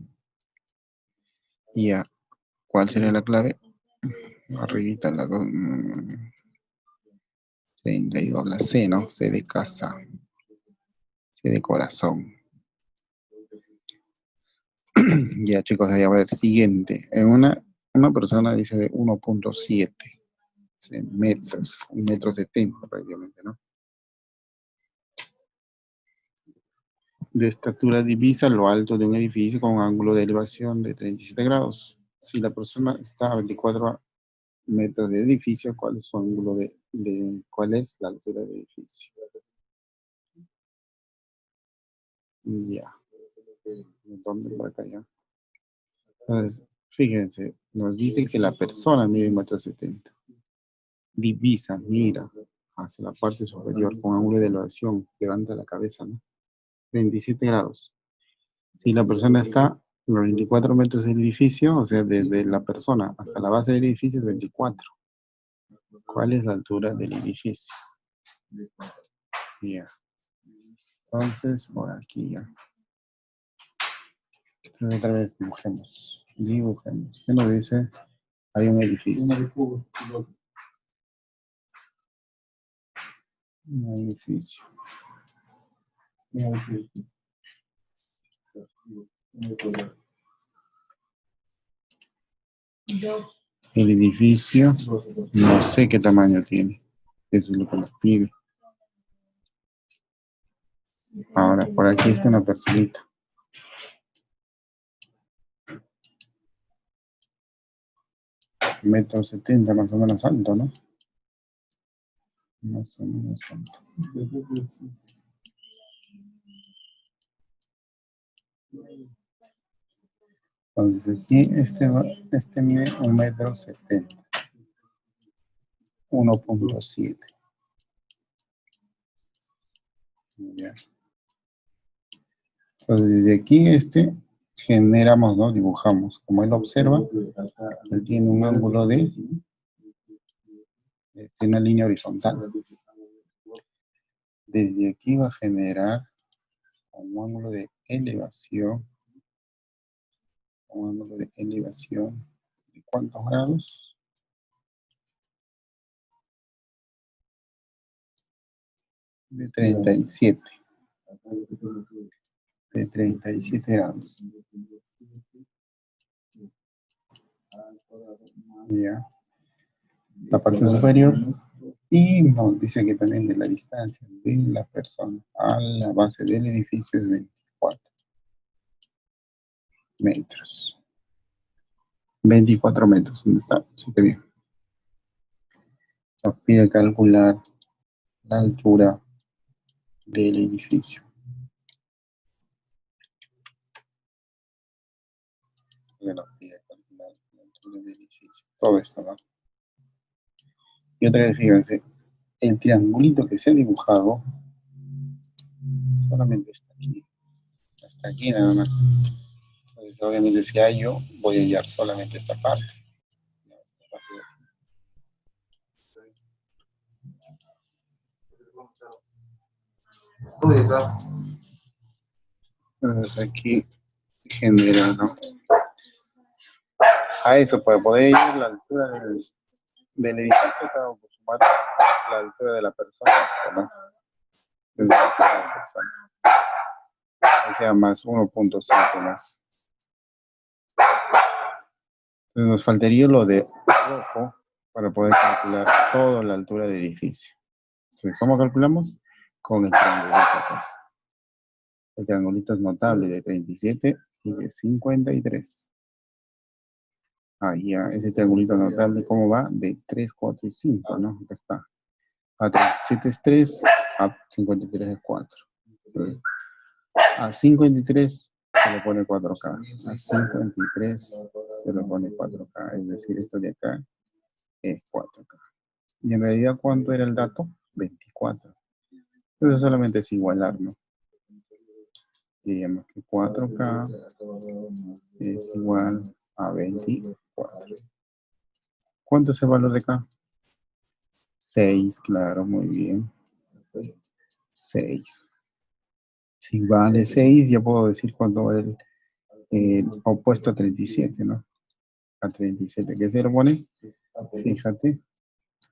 Y ya, ¿cuál sería la clave? Arribita la 2. 32, la C, ¿no? C de casa. C de corazón. Ya, chicos, ahí a ver, siguiente. En una persona dice de 1.7 metros, 1,70 m prácticamente, ¿no? De estatura divisa lo alto de un edificio con un ángulo de elevación de 37 grados. Si la persona está a 24 metros de edificio, ¿cuál es su ángulo cuál es la altura del edificio? Ya. ¿Dónde? Por acá ya. Entonces, fíjense, nos dice que la persona mide 1,70 m. Divisa, mira hacia la parte superior con ángulo de elevación, levanta la cabeza, ¿no? 27 grados. Si la persona está a los 24 metros del edificio, o sea, desde la persona hasta la base del edificio es 24. ¿Cuál es la altura del edificio? Ya. Entonces, por aquí ya. Entonces, otra vez dibujemos. Dibujemos. ¿Qué nos dice? Hay un edificio. Suma de cubos, dos. Un edificio. Suma de cubos. Suma de cuadrado. Dos. El edificio, Dos. no sé qué tamaño tiene. Eso es lo que nos pide. Ahora, por aquí está una personita. Metro 70, más o menos alto, ¿no? Más o menos alto. Entonces aquí este mide 1,70 m. 1.7. Ya. Entonces desde aquí generamos, ¿no? Dibujamos. Como él observa, él tiene un ángulo tiene una línea horizontal. Desde aquí va a generar un ángulo de elevación. Un ángulo de elevación. ¿De cuántos grados? De 37. De 37 grados. Ya. La parte superior. Y nos dice que también de la distancia de la persona a la base del edificio es 24 metros. 24 metros. ¿Dónde está? Sí, está bien. Nos pide calcular la altura del edificio. Nos pide calcular la altura del edificio. Todo esto, ¿no? Y otra vez, fíjense, el triangulito que se ha dibujado solamente está aquí. Hasta aquí nada más. Entonces, obviamente, si hallo, voy a hallar solamente esta parte. Entonces aquí genera, ¿no? A eso, para poder ir a la altura del edificio, tengo que sumar la altura de la persona, ¿no? Desde la altura de la persona. O sea, más 1.7 más. Entonces nos faltaría lo de rojo para poder calcular toda la altura del edificio. Entonces, ¿cómo calculamos? Con el triangulito, pues. El triangulito es notable de 37 y de 53. Ahí ya, ese triangulito notable, ¿cómo va? De 3, 4 y 5, ¿no? Acá está. A 37 es 3, a 53 es 4. A 53 se le pone 4K. A 53 se le pone 4K. Es decir, esto de acá es 4K. Y en realidad, ¿cuánto era el dato? 24. Entonces solamente es igualar, ¿no? Diríamos que 4K es igual a 24. ¿Cuánto es el valor de K? 6, claro, muy bien. 6. Si vale 6, ya puedo decir cuánto vale el opuesto a 37, ¿no? A 37, ¿qué se le pone? Fíjate,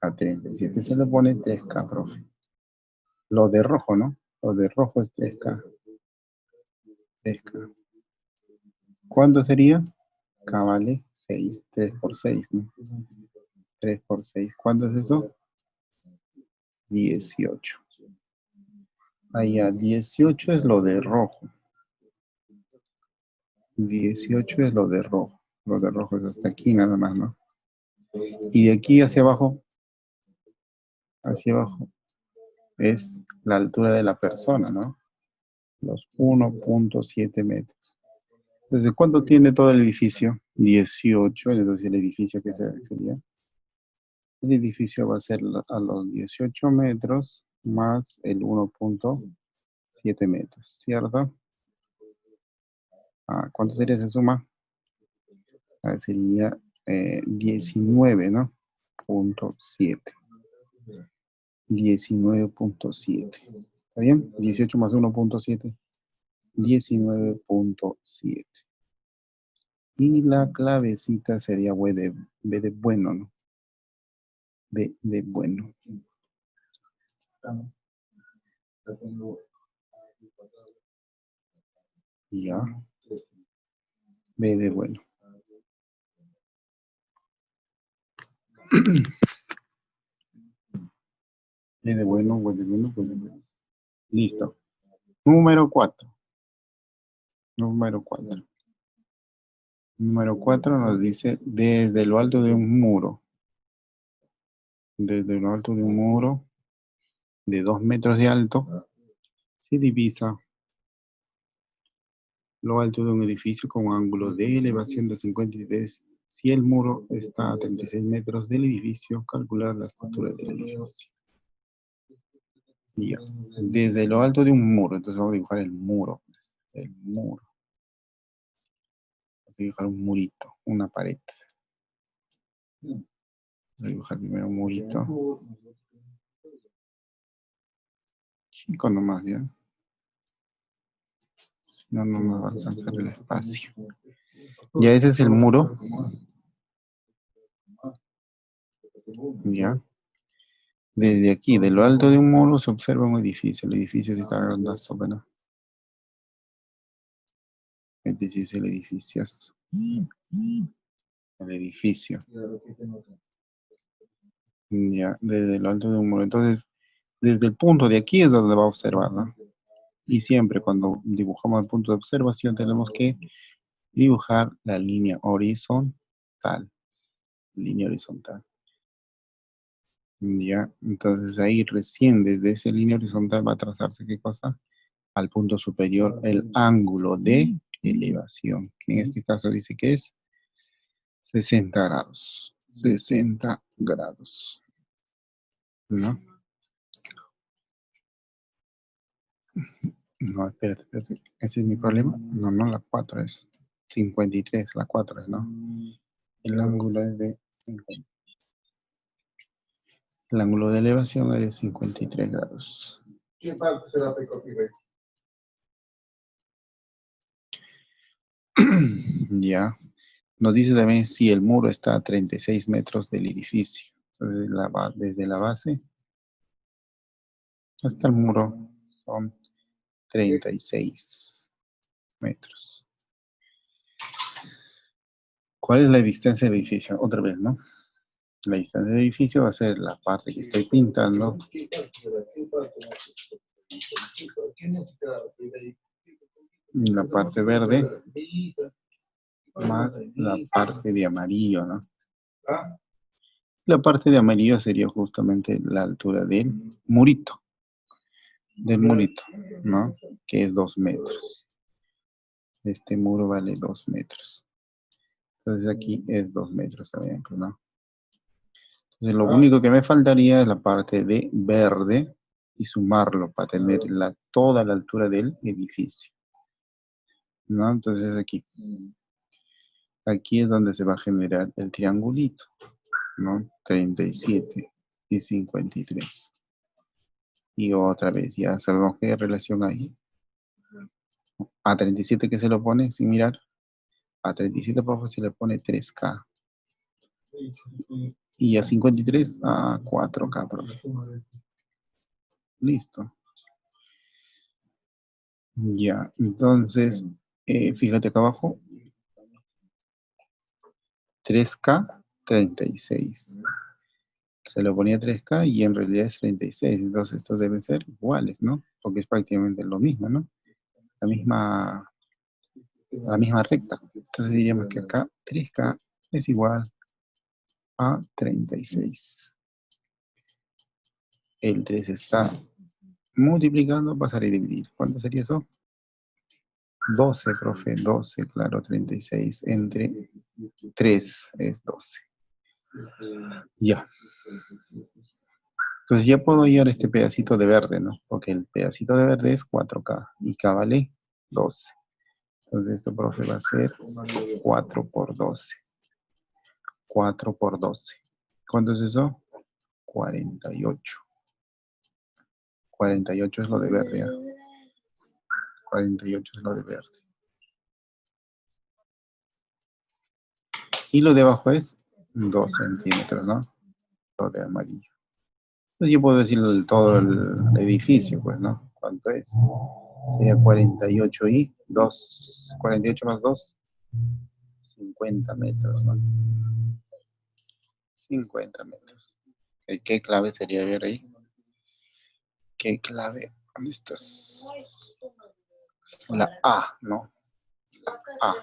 a 37 se le pone 3K, profe. Lo de rojo, ¿no? Lo de rojo es 3K. 3K. ¿Cuánto sería? K vale 6. 3 por 6, ¿no? 3 por 6. ¿Cuánto es eso? 18. Allá, 18 es lo de rojo. 18 es lo de rojo. Lo de rojo es hasta aquí nada más, ¿no? Y de aquí hacia abajo es la altura de la persona, ¿no? Los 1.7 metros. Entonces, ¿cuánto tiene todo el edificio? 18, entonces el edificio que sería. El edificio va a ser a los 18 metros más el 1.7 metros, ¿cierto? ¿Cuánto sería esa suma? Sería 19, ¿no? Punto 7. 19.7. ¿Está bien? 18 más 1.7. 19.7. Y la clavecita sería B de bueno, ¿no? B de bueno. Ya. B de bueno. B de bueno, B de bueno, B de bueno. Listo. Número 4. Número 4. Número 4 nos dice desde lo alto de un muro. Desde lo alto de un muro de 2 metros de alto se divisa lo alto de un edificio con un ángulo de elevación de 53. Si el muro está a 36 metros del edificio, calcular la estatura del edificio. Ya. Desde lo alto de un muro, entonces vamos a dibujar el muro. El muro. Vamos a dibujar un murito, una pared. Voy a dibujar primero un murito. Chico nomás, ¿ya? No nos va a alcanzar el espacio. Ya ese es el muro. Ya. Desde aquí, de lo alto de un muro, se observa un edificio. El edificio sí está grandazo, ¿verdad? Este sí es el edificio. El edificio. Ya, desde lo alto de un muro. Entonces, desde el punto de aquí es donde va a observar, ¿no? Y siempre cuando dibujamos el punto de observación tenemos que dibujar la línea horizontal. Línea horizontal. Ya, entonces ahí recién desde esa línea horizontal va a trazarse, ¿qué cosa? Al punto superior el ángulo de elevación, que en este caso dice que es 60 grados. 60 grados. ¿No? No, espérate. ¿Ese es mi problema? No, la 4 es 53, la 4 es, ¿no? El ángulo es de 50. El ángulo de elevación es de 53 grados. ¿Qué parte será Pecopire? Ya. Nos dice también si el muro está a 36 metros del edificio. Entonces, desde la base hasta el muro son 36 metros. ¿Cuál es la distancia del edificio? Otra vez, ¿no? La distancia del edificio va a ser la parte que estoy pintando la parte verde más la parte de amarillo, ¿no? La parte de amarillo sería justamente la altura del murito, ¿no? Que es 2 metros. Este muro vale 2 metros. Entonces aquí es 2 metros también, ¿no? Entonces lo único que me faltaría es la parte de verde y sumarlo para tener toda la altura del edificio, ¿no? Entonces aquí es donde se va a generar el triangulito, ¿no? 37 y 53. Y otra vez, ya sabemos qué relación hay. A 37 que se lo pone, sin mirar, a 37 por favor se le pone 3K. Y a 53 a 4K, profe. Listo. Ya, entonces, fíjate acá abajo, 3K, 36. Se lo ponía 3K y en realidad es 36. Entonces estos deben ser iguales, ¿no? Porque es prácticamente lo mismo, ¿no? La misma recta. Entonces diríamos que acá 3K es igual a 36. El 3 está multiplicando, pasar a dividir. ¿Cuánto sería eso? 12, profe, 12, claro, 36 entre 3 es 12. Ya. Entonces ya puedo hallar este pedacito de verde, ¿no? Porque el pedacito de verde es 4K y K vale 12. Entonces esto, profe, va a ser 4 por 12. 4 por 12. ¿Cuánto es eso? 48. 48 es lo de verde, ¿eh? 48 es lo de verde. Y lo de abajo es 2 centímetros, ¿no? Lo de amarillo. Entonces yo puedo decir todo el edificio, pues, ¿no? ¿Cuánto es? Sería 48 y 2. 48 más 2, 50 metros, ¿no? 50 metros. ¿Qué clave sería ver ahí? ¿Qué clave? ¿Dónde estás? La A, ¿no? La A.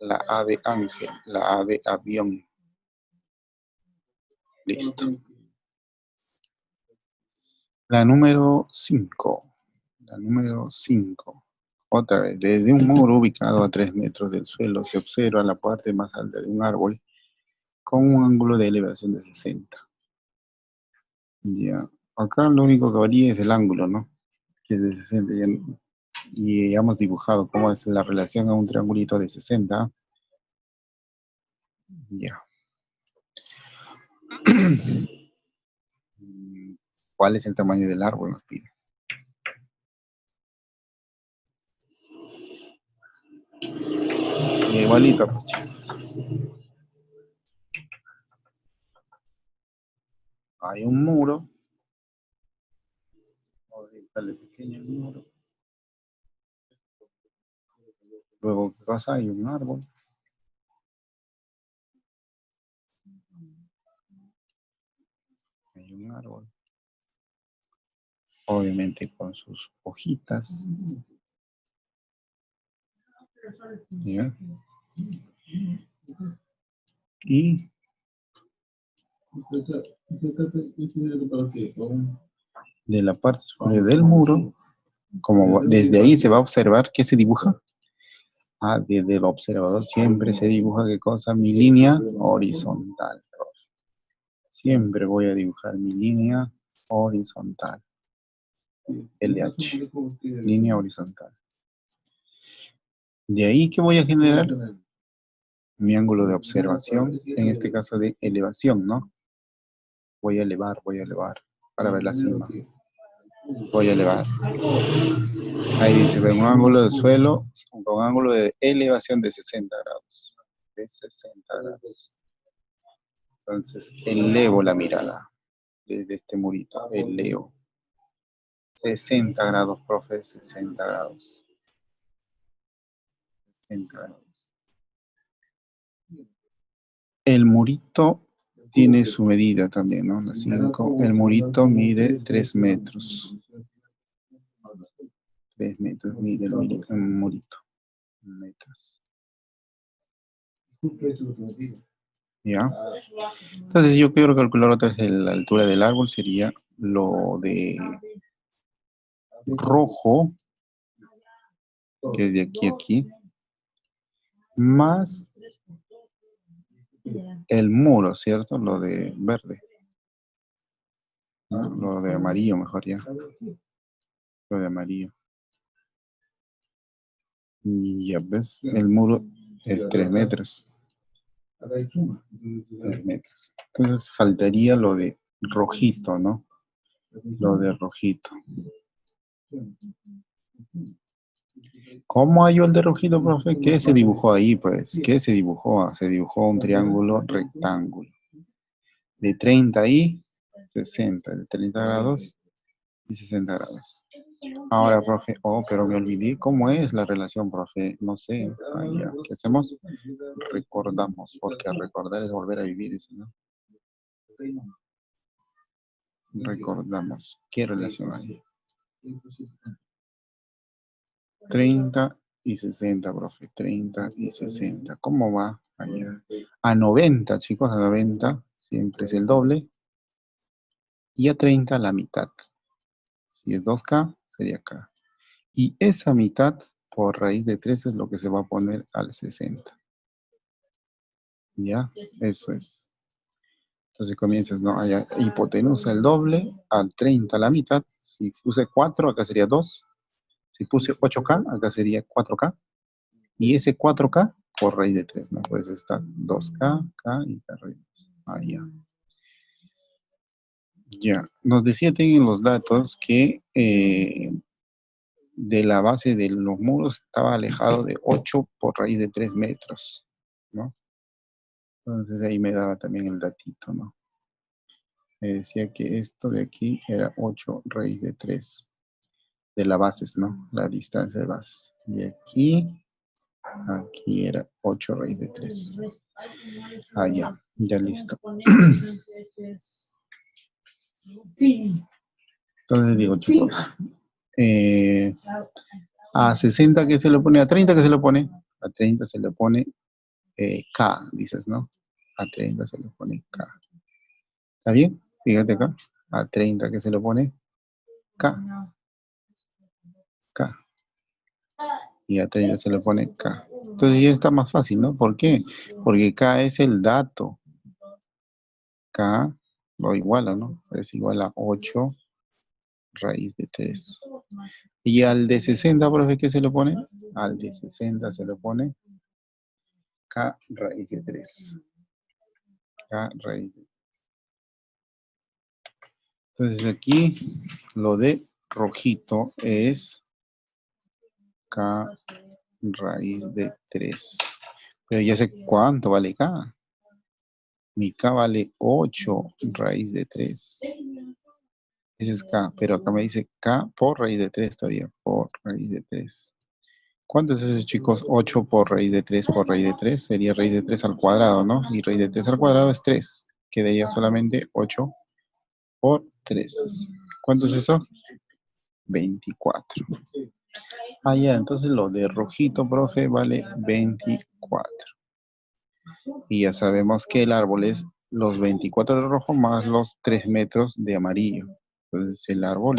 La A de ángel, la A de avión. Listo. La número 5. La número 5. Otra vez, desde un muro ubicado a 3 metros del suelo se observa la parte más alta de un árbol con un ángulo de elevación de 60. Ya. Acá lo único que varía es el ángulo, ¿no? Que es de 60. Y ya hemos dibujado cómo es la relación a un triangulito de 60. Ya. ¿Cuál es el tamaño del árbol? Nos pide. Igualito, pues, chicos. Hay un muro. Vamos a dedicarle pequeño el muro. Luego, ¿qué pasa? Hay un árbol. Hay un árbol. Obviamente con sus hojitas. ¿Ya? Y de la parte superior del muro, como desde ahí se va a observar que se dibuja. Desde el observador siempre se dibuja, ¿qué cosa? Mi línea horizontal. Siempre voy a dibujar mi línea horizontal. LH. Línea horizontal. De ahí que voy a generar mi ángulo de observación, en este caso de elevación, ¿no? Voy a elevar para ver la cima. Voy a elevar. Ahí dice, con un ángulo de suelo, con un ángulo de elevación de 60 grados. De 60 grados. Entonces, elevo la mirada desde este murito, elevo. 60 grados, profe, 60 grados. 60 grados. El murito tiene su medida también, ¿no? La 5. El murito mide 3 metros. 3 metros mide el murito. Metros. ¿Ya? Entonces yo quiero calcular otra vez la altura del árbol, sería lo de rojo, que es de aquí a aquí, más el muro, ¿cierto? Lo de verde. ¿No? Lo de amarillo, mejor ya. Lo de amarillo. Y ya ves, el muro es 3 metros. 3 metros. Entonces faltaría lo de rojito, ¿no? Lo de rojito. ¿Cómo halló el de rojito, profe? ¿Qué se dibujó ahí, pues? ¿Qué se dibujó? Se dibujó un triángulo rectángulo. De 30 y 60. De 30 grados y 60 grados. Ahora, profe, pero me olvidé cómo es la relación, profe. No sé. Ya. ¿Qué hacemos? Recordamos, porque recordar es volver a vivir eso, ¿no? Recordamos. ¿Qué relación hay? 30 y 60, profe. 30 y 60. ¿Cómo va? Allá. A 90, chicos, a 90 siempre es el doble. Y a 30 la mitad. Si es 2K, sería K. Y esa mitad por raíz de 3 es lo que se va a poner al 60. ¿Ya? Eso es. Entonces comienzas, ¿no? Allá, hipotenusa el doble, al 30 la mitad. Si puse 4, acá sería 2. Si puse 8K, acá sería 4K. Y ese 4K por raíz de 3, ¿no? Pues está 2K, K y K raíz de 3. Ya. Ya. Nos decía en los datos que de la base de los muros estaba alejado de 8 por raíz de 3 metros, ¿no? Entonces ahí me daba también el datito, ¿no? Me decía que esto de aquí era 8 raíz de 3 de las bases, ¿no? La distancia de bases. Y aquí era 8 raíz de 3. Ya listo. Entonces digo, chicos, a 60 que se le pone, a 30 que se le pone, a 30 se le pone K, dices, ¿no? A 30 se le pone K. ¿Está bien? Fíjate acá. A 30 que se le pone K. K. Y a 30 se le pone K. Entonces ya está más fácil, ¿no? ¿Por qué? Porque K es el dato. K lo iguala, ¿no? Es igual a 8 raíz de 3. Y al de 60, profe, ¿qué se le pone? Al de 60 se le pone K raíz de 3. K raíz de 3. Entonces aquí lo de rojito es K raíz de 3. Pero ya sé cuánto vale K. Mi K vale 8 raíz de 3. Ese es K, pero acá me dice K por raíz de 3 todavía, por raíz de 3. ¿Cuánto es eso, chicos? 8 por raíz de 3 por raíz de 3. Sería raíz de 3 al cuadrado, ¿no? Y raíz de 3 al cuadrado es 3. Quedaría solamente 8 por 3. ¿Cuánto es eso? 24. Ya, entonces lo de rojito, profe, vale 24. Y ya sabemos que el árbol es los 24 de rojo más los 3 metros de amarillo. Entonces el árbol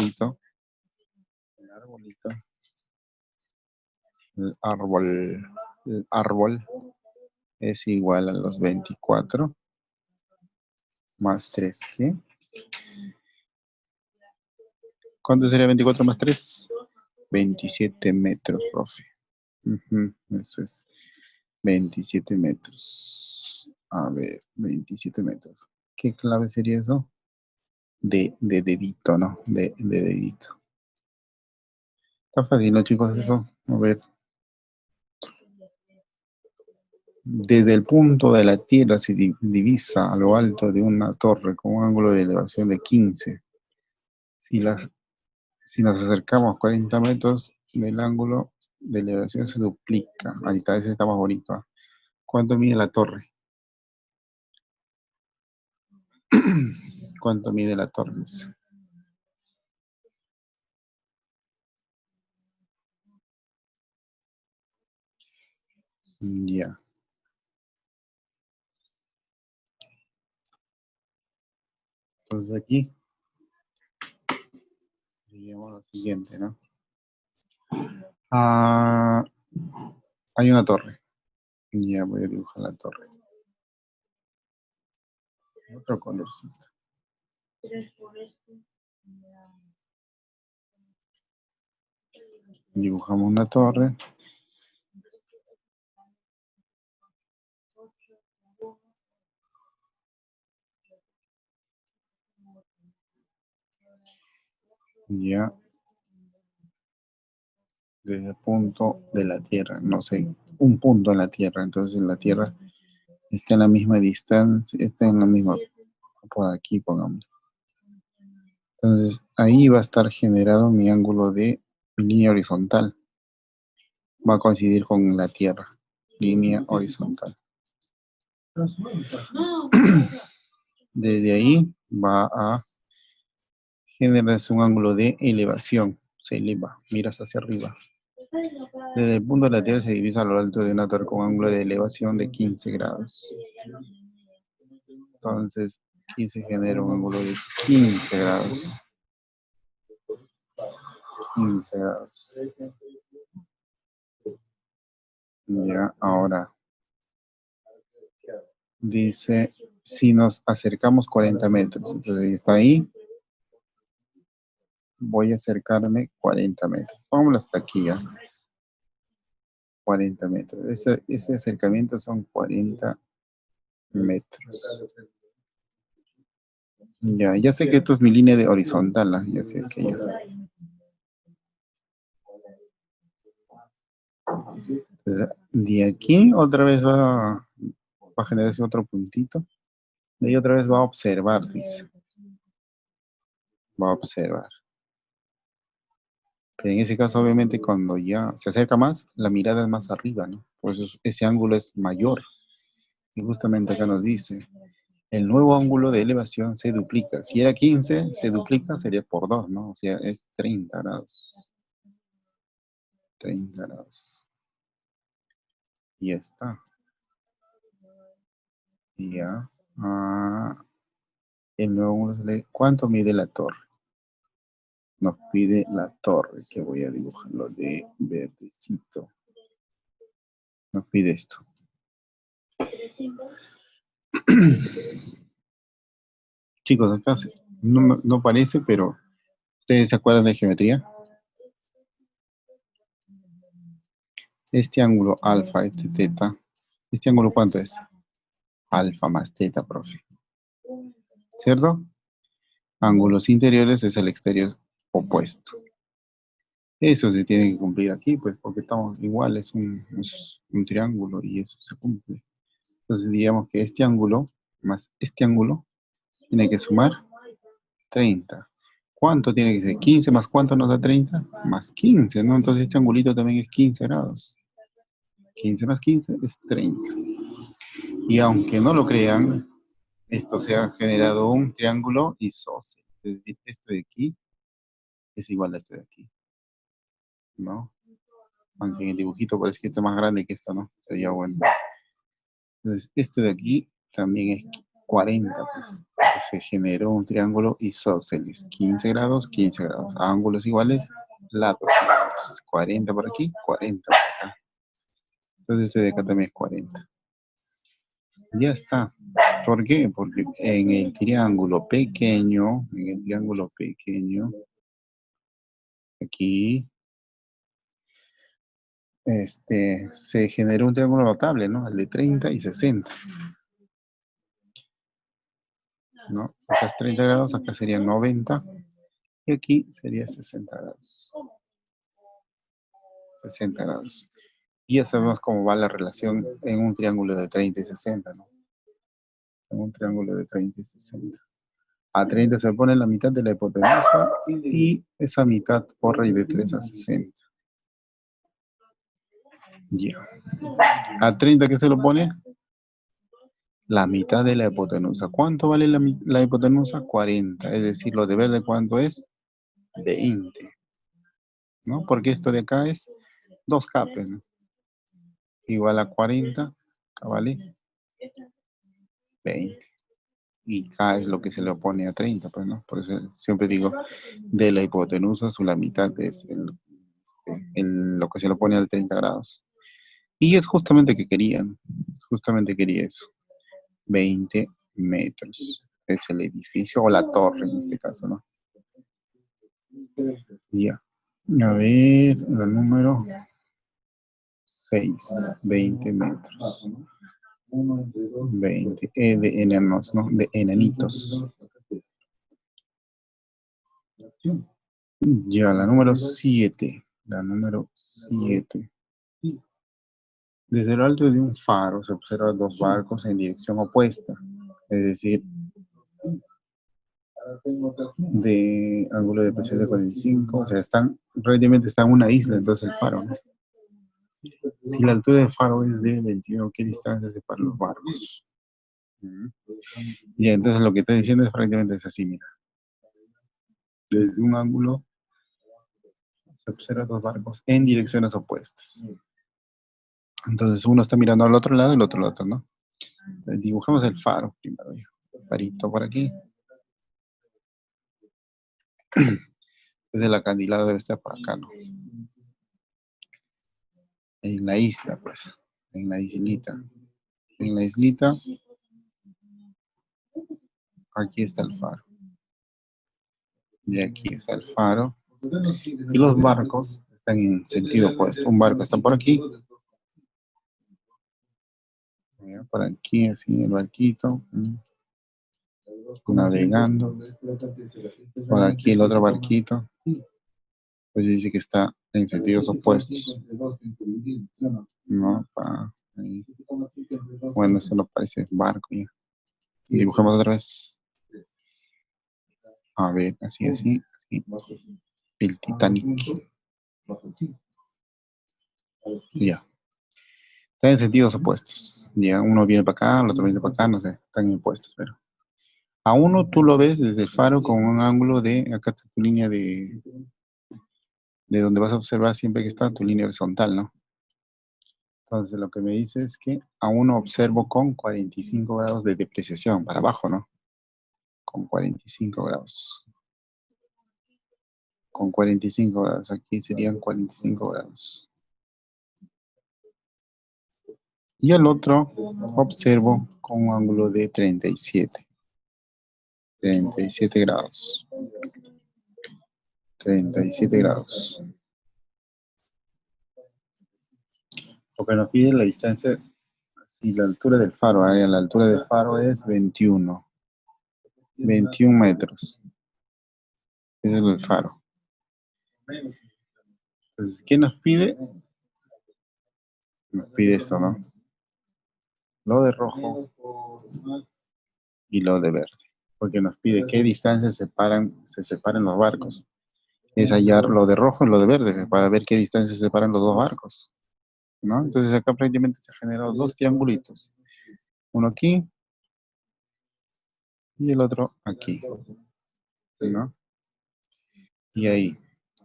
es igual a los 24 más 3. ¿Qué? ¿Cuánto sería 24 más 3? 27 metros, profe. Eso es. 27 metros. A ver, 27 metros. ¿Qué clave sería eso? De dedito, ¿no? De dedito. Está fácil, ¿no, chicos? Eso. A ver. Desde el punto de la Tierra se divisa a lo alto de una torre con un ángulo de elevación de 15. Si nos acercamos 40 metros del ángulo de elevación se duplica. Ahí está, ese está más bonito. ¿Ah? ¿Cuánto mide la torre? ¿Cuánto mide la torre? Dice. Ya. Entonces aquí, digamos lo siguiente, ¿no? Ah, hay una torre. Ya voy a dibujar la torre. Otro colorcito. Dibujamos una torre. Ya. Desde el punto de la Tierra. No sé, un punto en la Tierra. Entonces la Tierra está en la misma distancia, está en la misma, por aquí pongamos. Entonces ahí va a estar generado mi ángulo de mi línea horizontal. Va a coincidir con la Tierra. Línea horizontal. Desde ahí va a generarse un ángulo de elevación. Se eleva, miras hacia arriba. Desde el punto de la Tierra se divisa a lo alto de una torre con un ángulo de elevación de 15 grados. Entonces, aquí se genera un ángulo de 15 grados. 15 grados. Ya, ahora. Dice, si nos acercamos 40 metros. Entonces, está ahí. Voy a acercarme 40 metros. Vámonos hasta aquí ya. 40 metros. Ese acercamiento son 40 metros. Ya sé que esto es mi línea de horizontal. ¿Ah? Ya sé que ya. Entonces, de aquí otra vez va a generarse otro puntito. De ahí otra vez va a observar, dice. Va a observar. Pero en ese caso, obviamente, cuando ya se acerca más, la mirada es más arriba, ¿no? Por eso ese ángulo es mayor. Y justamente acá nos dice, el nuevo ángulo de elevación se duplica. Si era 15, se duplica, sería por 2, ¿no? O sea, es 30 grados. 30 grados. Y ya está. Y ya. El nuevo ángulo ¿cuánto mide la torre? Nos pide la torre, que voy a dibujarlo de verdecito. Nos pide esto. Chicos, acá no parece, pero ¿ustedes se acuerdan de geometría? Este ángulo alfa, este teta. ¿Este ángulo cuánto es? Alfa más teta, profe. ¿Cierto? Ángulos interiores es el exterior opuesto. Eso se tiene que cumplir aquí, pues, porque estamos igual, es un triángulo y eso se cumple. Entonces, digamos que este ángulo más este ángulo tiene que sumar 30. ¿Cuánto tiene que ser? 15 más cuánto nos da 30? Más 15, ¿no? Entonces este angulito también es 15 grados. 15 más 15 es 30. Y aunque no lo crean, esto se ha generado un triángulo isósceles. Es decir, este de aquí es igual a este de aquí, ¿no? Aunque en el dibujito parece que está más grande que esto, ¿no? Sería bueno. Entonces, este de aquí también es 40, pues. Se generó un triángulo isósceles. 15 grados, 15 grados. Ángulos iguales, lados iguales. 40 por aquí, 40 por acá. Entonces este de acá también es 40. Ya está. ¿Por qué? Porque en el triángulo pequeño, aquí, se generó un triángulo notable, ¿no? El de 30 y 60. ¿No? Acá es 30 grados, acá sería 90 y aquí sería 60 grados. 60 grados. Y ya sabemos cómo va la relación en un triángulo de 30 y 60, ¿no? En un triángulo de 30 y 60. A 30 se pone la mitad de la hipotenusa y esa mitad por raíz de 3 a 60. Ya. A 30, ¿qué se lo pone? La mitad de la hipotenusa. ¿Cuánto vale la hipotenusa? 40. Es decir, lo de verde, ¿cuánto es? 20. ¿No? Porque esto de acá es 2 capes, ¿no? Igual a 40, acá vale 20. Y K es lo que se le opone a 30, pues, ¿no? Por eso siempre digo, de la hipotenusa, la mitad es lo que se le opone al 30 grados. Y es justamente quería eso. 20 metros. Es el edificio o la torre en este caso, ¿no? Ya. A ver, el número 6, 20 metros. 20, de enanos, ¿no? De enanitos. Ya, la número 7. La número 7. Desde lo alto de un faro se observan 2 barcos en dirección opuesta. Es decir, de ángulo de presión de 45. O sea, prácticamente está en una isla, entonces el faro, ¿no? Si la altura del faro es de 21, ¿qué distancia separan los barcos? Ya, entonces lo que está diciendo es prácticamente es así, mira. Desde un ángulo se observan 2 barcos en direcciones opuestas. Entonces uno está mirando al otro lado y el otro al otro, ¿no? Entonces, dibujamos el faro primero, hijo. Farito por aquí. Entonces el acantilado debe estar por acá, ¿no? En la isla, pues. En la islita. En la islita, aquí está el faro. Y aquí está el faro. Y los barcos están en sentido opuesto. Un barco está por aquí. Por aquí, así, el barquito. Navegando. Por aquí el otro barquito. Pues dice que está en sentidos opuestos. No, ahí. Bueno, eso no parece barco ya. Dibujemos otra vez. A ver, así. El Titanic. Ya. Están en sentidos opuestos. Ya, uno viene para acá, el otro viene para acá, no sé, están opuestos, pero. A uno tú lo ves desde el faro con un ángulo de, acá está tu línea de donde vas a observar siempre que está tu línea horizontal, ¿no? Entonces lo que me dice es que a uno observo con 45 grados de depreciación, para abajo, ¿no? Con 45 grados. Con 45 grados, aquí serían 45 grados. Y el otro observo con un ángulo de 37. 37 grados. 37 grados. Lo que nos pide la distancia, si la altura del faro, la altura del faro es 21 metros. Ese es el faro. Entonces, ¿qué nos pide? Nos pide esto, ¿no? Lo de rojo y lo de verde. Porque nos pide qué distancia se separan los barcos. Es hallar lo de rojo y lo de verde, para ver qué distancia se separan los dos barcos, ¿no? Entonces acá prácticamente se han generado 2 triangulitos. Uno aquí y el otro aquí, ¿no? Y ahí.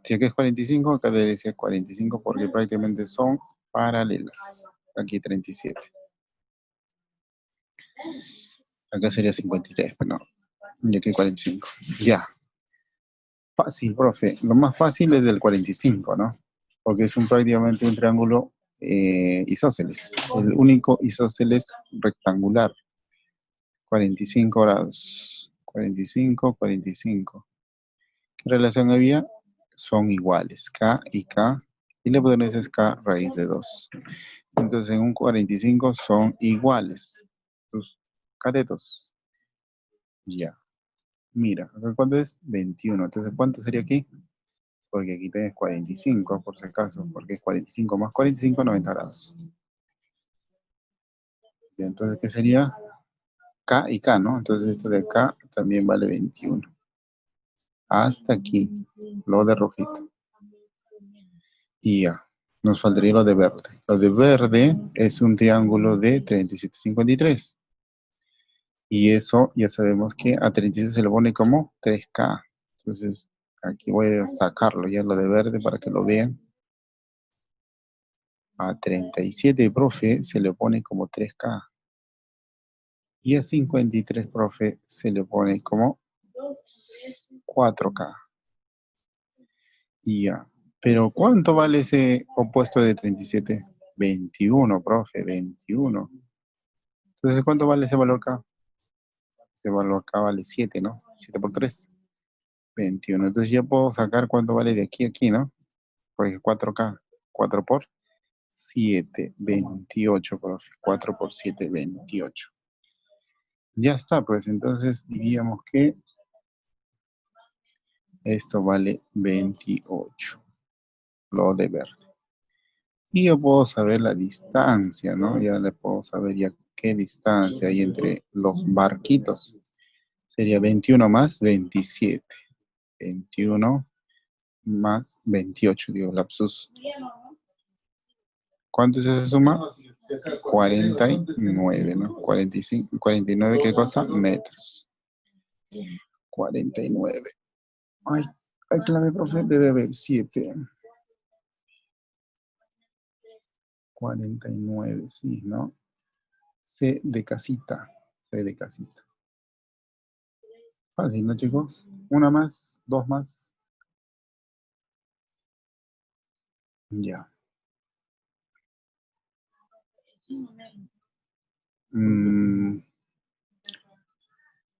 Si acá es 45, acá debe ser 45 porque prácticamente son paralelas. Aquí 37. Acá sería 53, pero no. Y aquí 45. Ya. Fácil, profe. Lo más fácil es del 45, ¿no? Porque es prácticamente un triángulo isósceles. El único isósceles rectangular. 45 grados. 45, 45. ¿Qué relación había? Son iguales. K y K. Y la hipotenusa es K raíz de 2. Entonces en un 45 son iguales. Sus catetos. Ya. Mira, acá cuánto es 21. Entonces, ¿cuánto sería aquí? Porque aquí tienes 45, por si acaso, porque es 45 más 45, 90 grados. Y entonces, ¿qué sería? K y K, ¿no? Entonces esto de acá también vale 21. Hasta aquí, lo de rojito. Y ya, nos faltaría lo de verde. Lo de verde es un triángulo de 37,53. Y eso ya sabemos que a 37 se le pone como 3K. Entonces, aquí voy a sacarlo ya lo de verde para que lo vean. A 37, profe, se le pone como 3K. Y a 53, profe, se le pone como 4K. Y ya. Pero ¿cuánto vale ese opuesto de 37? 21, profe, 21. Entonces, ¿cuánto vale ese valor K? Ese valor acá vale 7, ¿no? 7 por 3, 21. Entonces ya puedo sacar cuánto vale de aquí a aquí, ¿no? Porque 4K, 4 por 7, 28, profe. 4 por 7, 28. Ya está, pues entonces diríamos que esto vale 28, lo de verde. Y yo puedo saber la distancia, ¿no? Ya le puedo saber ya qué distancia hay entre los barquitos. Sería 21 más 27. 21 más 28, digo, lapsus. ¿Cuánto es esa suma? 49, ¿no? 45, 49, ¿qué cosa? Metros. 49. Ay, clave, profe, debe haber 7. 49, sí, ¿no? C de casita. C de casita. Fácil, ¿no, chicos? Una más, dos más. Ya.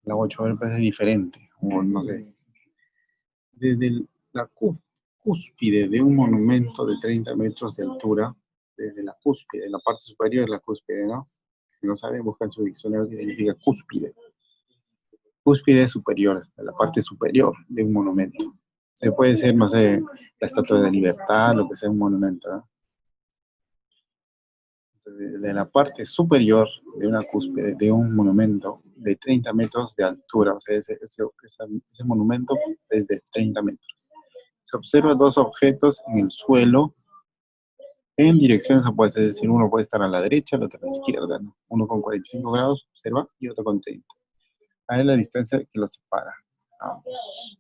La 8 me parece diferente, o no sé. Desde la cúspide de un monumento de 30 metros de altura, desde la cúspide, la parte superior de la cúspide, ¿no? Si no saben, buscan su diccionario que significa cúspide. Cúspide superior, de la parte superior de un monumento. Se puede ser, no sé, la Estatua de la Libertad, lo que sea un monumento, ¿no? Entonces, de la parte superior de una cúspide, de un monumento de 30 metros de altura, o sea, ese monumento es de 30 metros. Se observan dos objetos en el suelo en direcciones opuestas, es decir, uno puede estar a la derecha, el otro a la izquierda, ¿no? Uno con 45 grados, observa, y otro con 30. Ahí es la distancia que los separa. Ambos.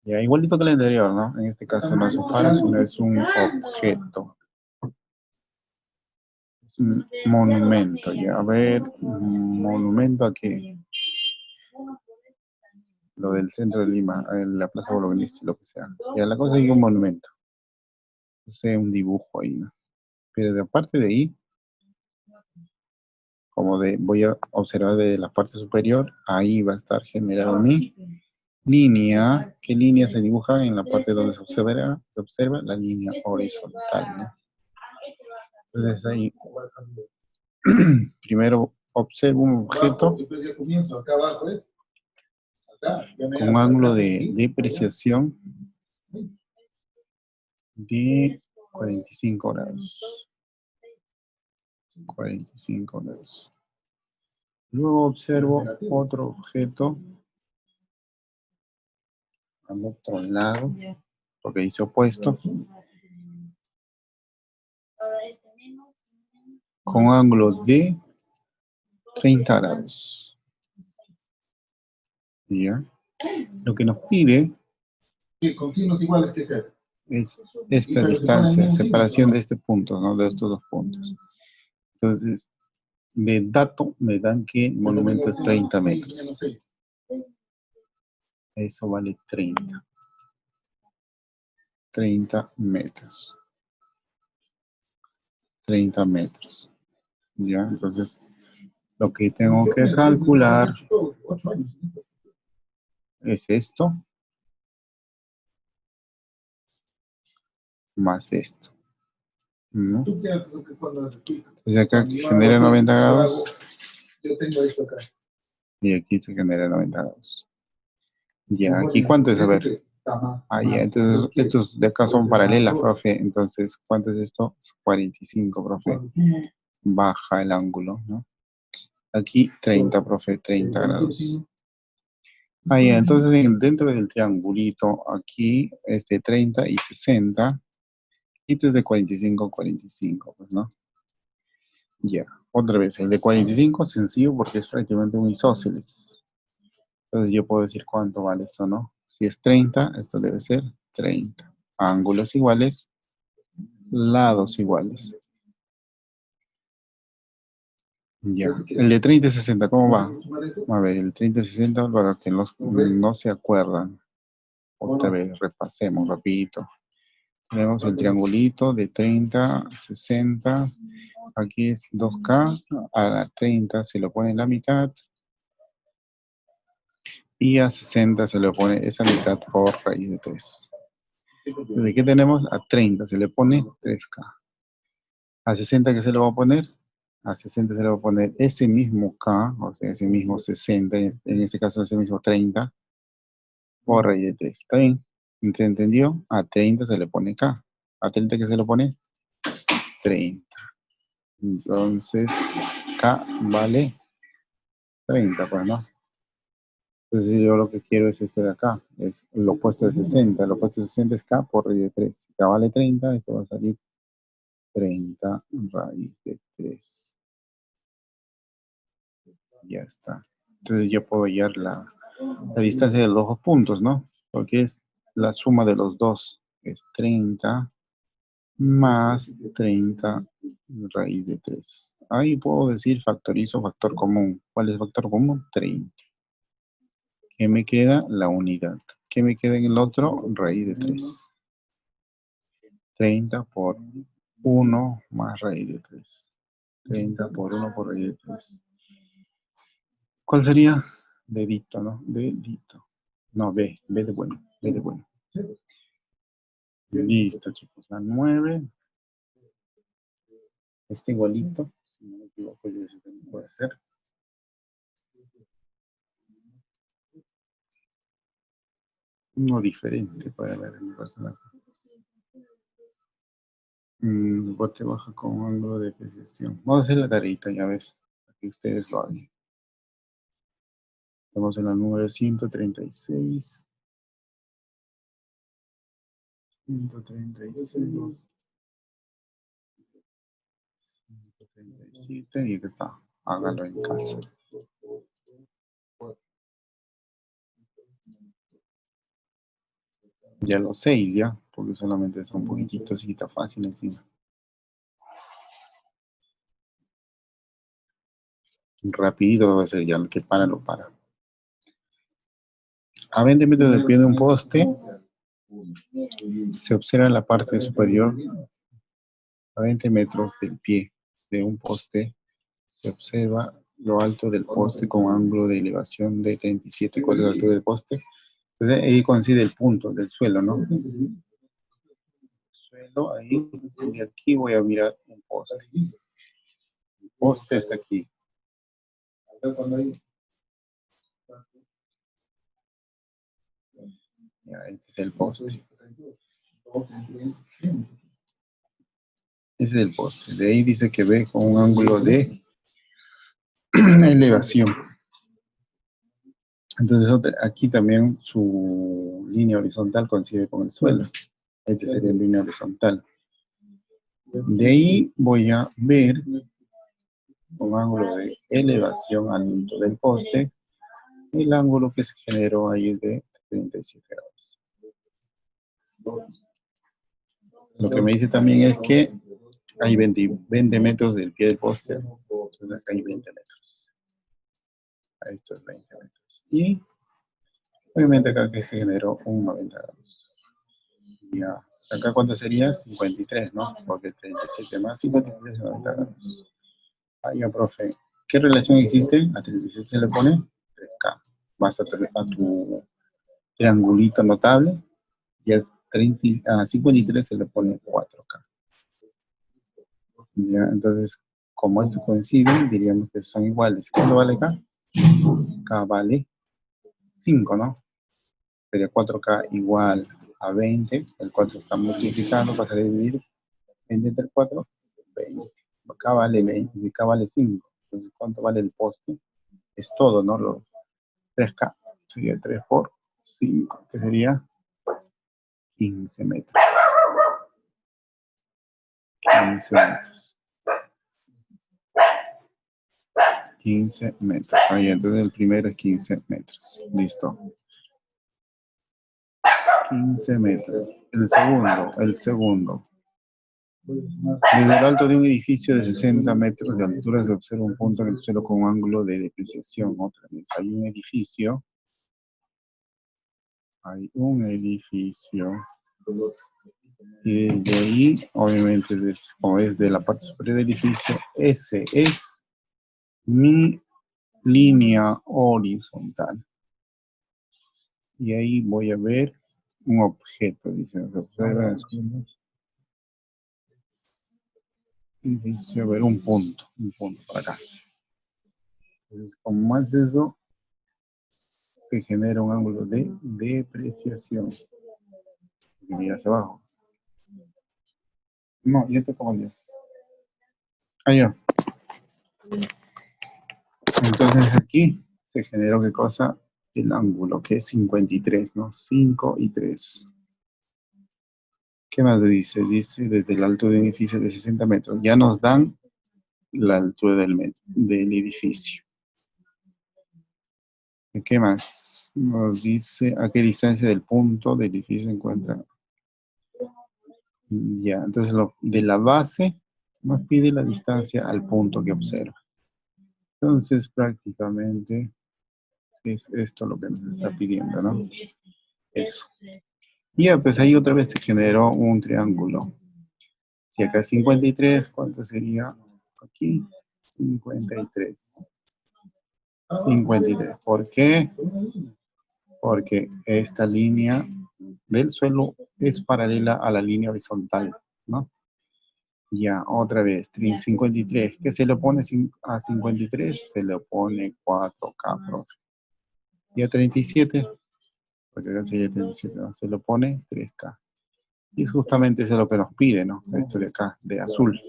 Ya, igualito que el anterior, ¿no? En este caso no es un faro, sino es un objeto. Es un monumento, ya. A ver, monumento a qué. Lo del centro de Lima, en la Plaza Bolognesi, lo que sea. Ya, la cosa es un monumento. O sea, un dibujo ahí, ¿no? Pero de aparte de ahí, voy a observar de la parte superior, ahí va a estar generado mi línea. ¿Qué línea se dibuja en la parte donde se observa la línea horizontal, ¿no? Entonces ahí, primero observo un objeto con un ángulo de depreciación de 45 grados. 45 grados. Luego observo otro objeto al otro lado, porque dice opuesto, con ángulo de 30 grados. ¿Ya? Lo que nos pide con signos iguales, ¿qué se hace? Es esta distancia, separación de este punto, ¿no? De estos dos puntos. Entonces, de dato me dan que el monumento es 30 metros. Eso vale 30. 30 metros. 30 metros. ¿Ya? Entonces, lo que tengo que calcular es esto más esto. ¿No? Entonces acá genera 90 grados y aquí se genera 90 grados. Ya, aquí ¿cuánto es? A ver. Ah, ya, entonces estos de acá son paralelas, profe. Entonces, ¿cuánto es esto? 45, profe. Baja el ángulo, ¿no? Aquí 30, profe, 30 grados. Ah, ya, entonces dentro del triangulito, aquí 30 y 60, y este es de 45 a 45, pues, ¿no? Ya, otra vez, el de 45 sencillo porque es prácticamente un isósceles. Entonces yo puedo decir cuánto vale esto, ¿no? Si es 30, esto debe ser 30. Ángulos iguales, lados iguales. Ya, el de 30 y 60, ¿cómo va? A ver, el 30 y 60, para que no se acuerdan. Otra vez, repasemos rapidito. Tenemos el triangulito de 30, 60. Aquí es 2K. A la 30 se lo pone en la mitad. Y a 60 se le pone esa mitad por raíz de 3. ¿De qué tenemos? A 30 se le pone 3K. A 60, ¿qué se le va a poner? A 60 se le va a poner ese mismo K, o sea, ese mismo 60, en este caso ese mismo 30, por raíz de 3. ¿Está bien? ¿Entendió? A 30 se le pone K. ¿A 30 qué se le pone? 30. Entonces, K vale 30, pues, ¿no? Entonces yo lo que quiero es este de acá, es lo opuesto de 60. Lo opuesto de 60 es K por raíz de 3. Si K vale 30, esto va a salir 30 raíz de 3. Ya está. Entonces yo puedo hallar la distancia de los dos puntos, ¿no? Porque es la suma de los dos. Es 30 más 30 raíz de 3. Ahí puedo decir factorizo factor común. ¿Cuál es el factor común? 30. ¿Qué me queda? La unidad. ¿Qué me queda en el otro? Raíz de 3. 30 por 1 más raíz de 3. 30 por 1 por raíz de 3. ¿Cuál sería? Dedito, ¿no? Dedito. No, B de bueno. B de bueno. Listo, chicos. La 9. Este igualito. Si no me equivoco, yo sé que puede ser. Uno diferente para ver el personaje. Bote baja con ángulo de depreciación. Vamos a hacer la tareita y a ver, para que ustedes lo hagan. Estamos en la número 136. 136. 137 y está. Hágalo en casa. Ya los 6 ya, porque solamente son poquititos y está fácil encima. Rapidito va a ser ya, lo que para lo para. A 20 metros del pie de un poste, se observa en la parte superior, a 20 metros del pie de un poste, se observa lo alto del poste con ángulo de elevación de 37. ¿Cuál es la altura del poste? Entonces ahí coincide el punto del suelo, ¿no? Suelo ahí, y aquí voy a mirar un poste. El poste está aquí. Ya, este es el poste. Ese es el poste. De ahí dice que ve con un ángulo de elevación. Entonces aquí también su línea horizontal coincide con el suelo. Este sería la línea horizontal. De ahí voy a ver un ángulo de elevación al punto del poste. El ángulo que se generó ahí es de 37 grados. Lo que me dice también es que hay 20 metros del pie del poste. Entonces acá hay 20 metros. Esto es 20 metros. Y obviamente acá que se generó un 90 grados. Ya. Acá cuánto sería? 53, ¿no? Porque 37 más 53 es 90 grados. Ah, ya, profe. ¿Qué relación existe? A 36 se le pone 3K. Vas a tu triangulito notable. Y a 53 se le pone 4K. Ya, entonces, como esto coincide, diríamos que son iguales. ¿Cuánto vale K? K vale 5, ¿no? Sería 4K igual a 20. El 4 está multiplicando, pasaría a dividir 20 entre 4, 20. K vale 20, K vale 5. Entonces, ¿cuánto vale el poste? Es todo, ¿no? Los 3K. Sería 3 por 5, que sería 15 metros. 15 metros. 15 metros. Ahí, entonces el primero es 15 metros. Listo. 15 metros. El segundo. Desde lo alto de un edificio de 60 metros de altura se observa un punto en el suelo con un ángulo de depreciación. Otra vez, hay un edificio. Y de ahí, obviamente, como es de la parte superior del edificio, ese es mi línea horizontal. Y ahí voy a ver un objeto, dice, se observa en el edificio, a ver un punto para acá. Entonces, como es eso, se genera un ángulo de depreciación. Mira hacia abajo. No, yo te como 10. Ah, ya. Entonces aquí se generó, ¿qué cosa? El ángulo, que es 53, ¿no? 5 y 3. ¿Qué más dice? Dice desde el alto de un edificio de 60 metros. Ya nos dan la altura del edificio. ¿Qué más? Nos dice a qué distancia del punto del edificio se encuentra. Ya, entonces de la base nos pide la distancia al punto que observa. Entonces prácticamente es esto lo que nos está pidiendo, ¿no? Eso. Y ya, pues ahí otra vez se generó un triángulo. Si acá es 53, ¿cuánto sería aquí? 53. 53. ¿Por qué? Porque esta línea del suelo es paralela a la línea horizontal, ¿no? Ya, otra vez, 53. ¿Qué se le pone a 53? Se le pone 4K, profe. Y a 37, porque acá sería 37, ¿no? Se le pone 3K. Y es justamente eso lo que nos pide, ¿no? Esto de acá, de azul.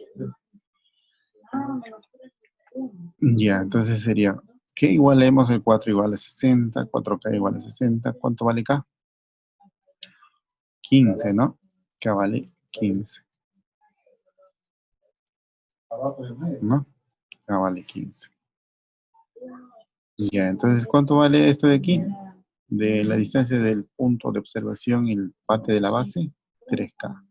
Ya, entonces sería, ¿qué igualemos? El 4 igual a 60, 4K igual a 60. ¿Cuánto vale K? 15, ¿no? K vale 15. ¿No? K vale 15. Ya, entonces, ¿cuánto vale esto de aquí? De la distancia del punto de observación y parte de la base, 3K.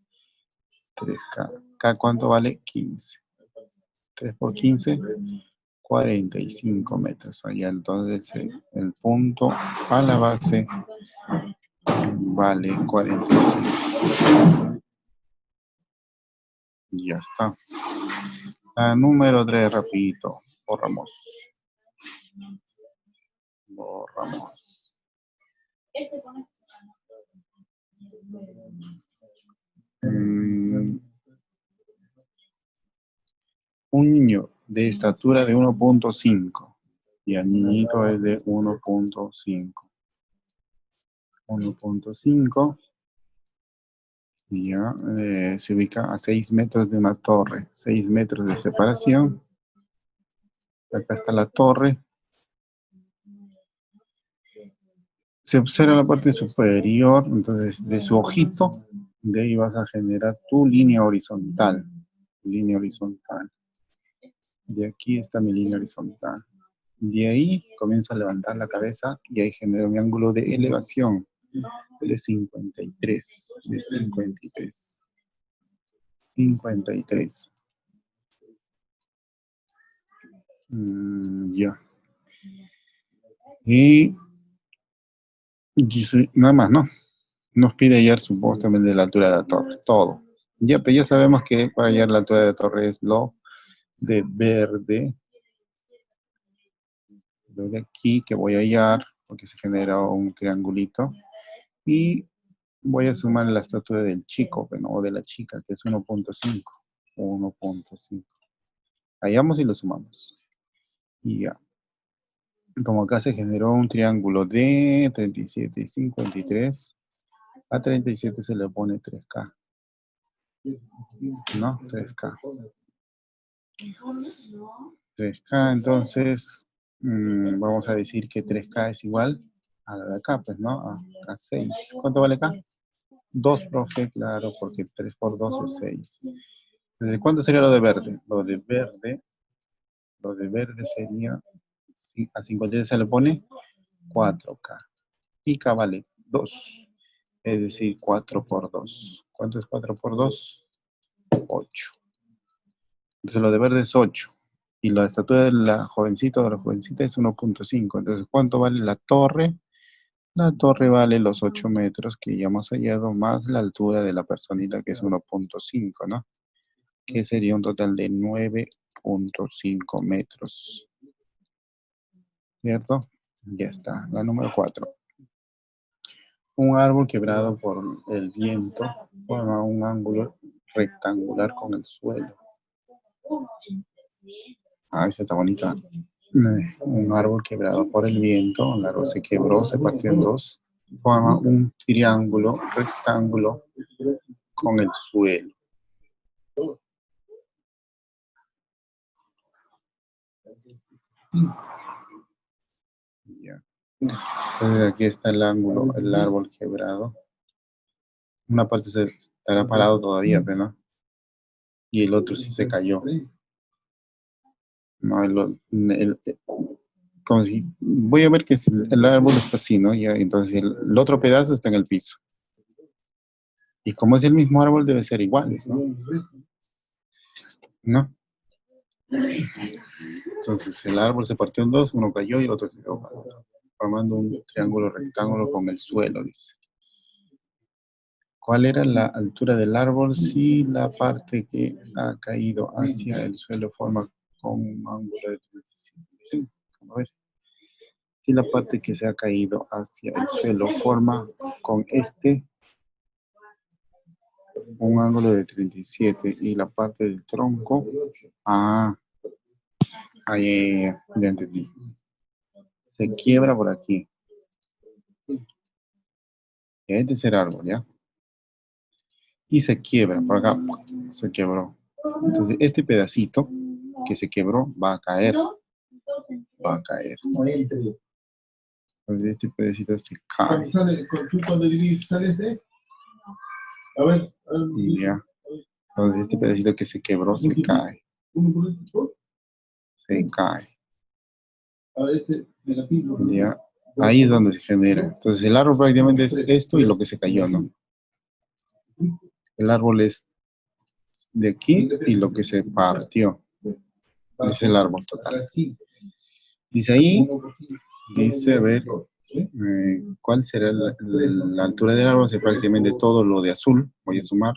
3K. ¿K cuánto vale? 15. 3 por 15, 45 metros. Allá entonces el punto a la base vale 45. Ya está. La número 3, rapidito. Borramos. Un niño de estatura de 1.5 y el niñito es de 1.5. 1.5 y ya se ubica a 6 metros de una torre. 6 metros de separación. Acá está la torre. Se observa la parte superior, entonces de su ojito, de ahí vas a generar tu línea horizontal. Línea horizontal. De aquí está mi línea horizontal. De ahí comienzo a levantar la cabeza y ahí genero mi ángulo de elevación de 53. De 53. 53. Ya. Y dice, nada más, ¿no? Nos pide hallar supuestamente la altura de la torre. Todo. Ya, pues ya sabemos que para hallar la altura de la torre es lo de verde. Lo de aquí que voy a hallar, porque se genera un triangulito. Y voy a sumar la estatura del chico, bueno, o de la chica, que es 1.5. 1.5. Hallamos y lo sumamos. Y ya. Como acá se generó un triángulo de 37 y 53, a 37 se le pone 3K. ¿No? 3K. 3K, entonces, vamos a decir que 3K es igual a la de acá, pues, ¿no? A 6. ¿Cuánto vale acá? 2, profe, claro, porque 3 por 2 es 6. Entonces, ¿cuánto sería lo de verde? Lo de verde sería, a 50 se le pone 4K. Y K vale 2. Es decir, 4 por 2. ¿Cuánto es 4 por 2? 8. Entonces lo de verde es 8. Y la estatura de la jovencita o de la jovencita es 1.5. Entonces, ¿cuánto vale la torre? La torre vale los 8 metros que ya hemos hallado, más la altura de la personita que es 1.5, ¿no? Que sería un total de 9.5 metros. ¿Cierto? Ya está, la número 4. Un árbol quebrado por el viento forma un ángulo rectangular con el suelo. Ah, esa está bonita. Un árbol quebrado por el viento, el árbol se quebró, se partió en dos, forma un triángulo rectángulo con el suelo. Ya. Entonces aquí está el ángulo, el árbol quebrado. Una parte se estará parado todavía, ¿no? Y el otro sí se cayó. No, como si, voy a ver que si el árbol está así, ¿no? Ya, entonces el otro pedazo está en el piso. Y como es el mismo árbol, debe ser iguales, ¿no? ¿No? Entonces el árbol se partió en dos, uno cayó y el otro quedó parado, formando un triángulo rectángulo con el suelo, dice. ¿Cuál era la altura del árbol si la parte que ha caído hacia el suelo forma con un ángulo de 35? Sí, a ver. Si la parte que se ha caído hacia el suelo forma con un ángulo de 37 y la parte del tronco, ahí ya entendí. Se quiebra por aquí. Y hay tercer árbol, ¿ya? Y se quiebra, por acá se quebró. Entonces este pedacito que se quebró va a caer. Va a caer. Entonces este pedacito se cae. ¿Tú cuando divides sales de? A ver. Ya. Entonces este pedacito que se quebró se cae. Se cae. Ya. Ahí es donde se genera. Entonces el árbol prácticamente es esto y lo que se cayó, ¿no? El árbol es de aquí y lo que se partió. Es el árbol total. Dice ahí, dice, a ver, ¿cuál será la altura del árbol? Es prácticamente todo lo de azul. Voy a sumar.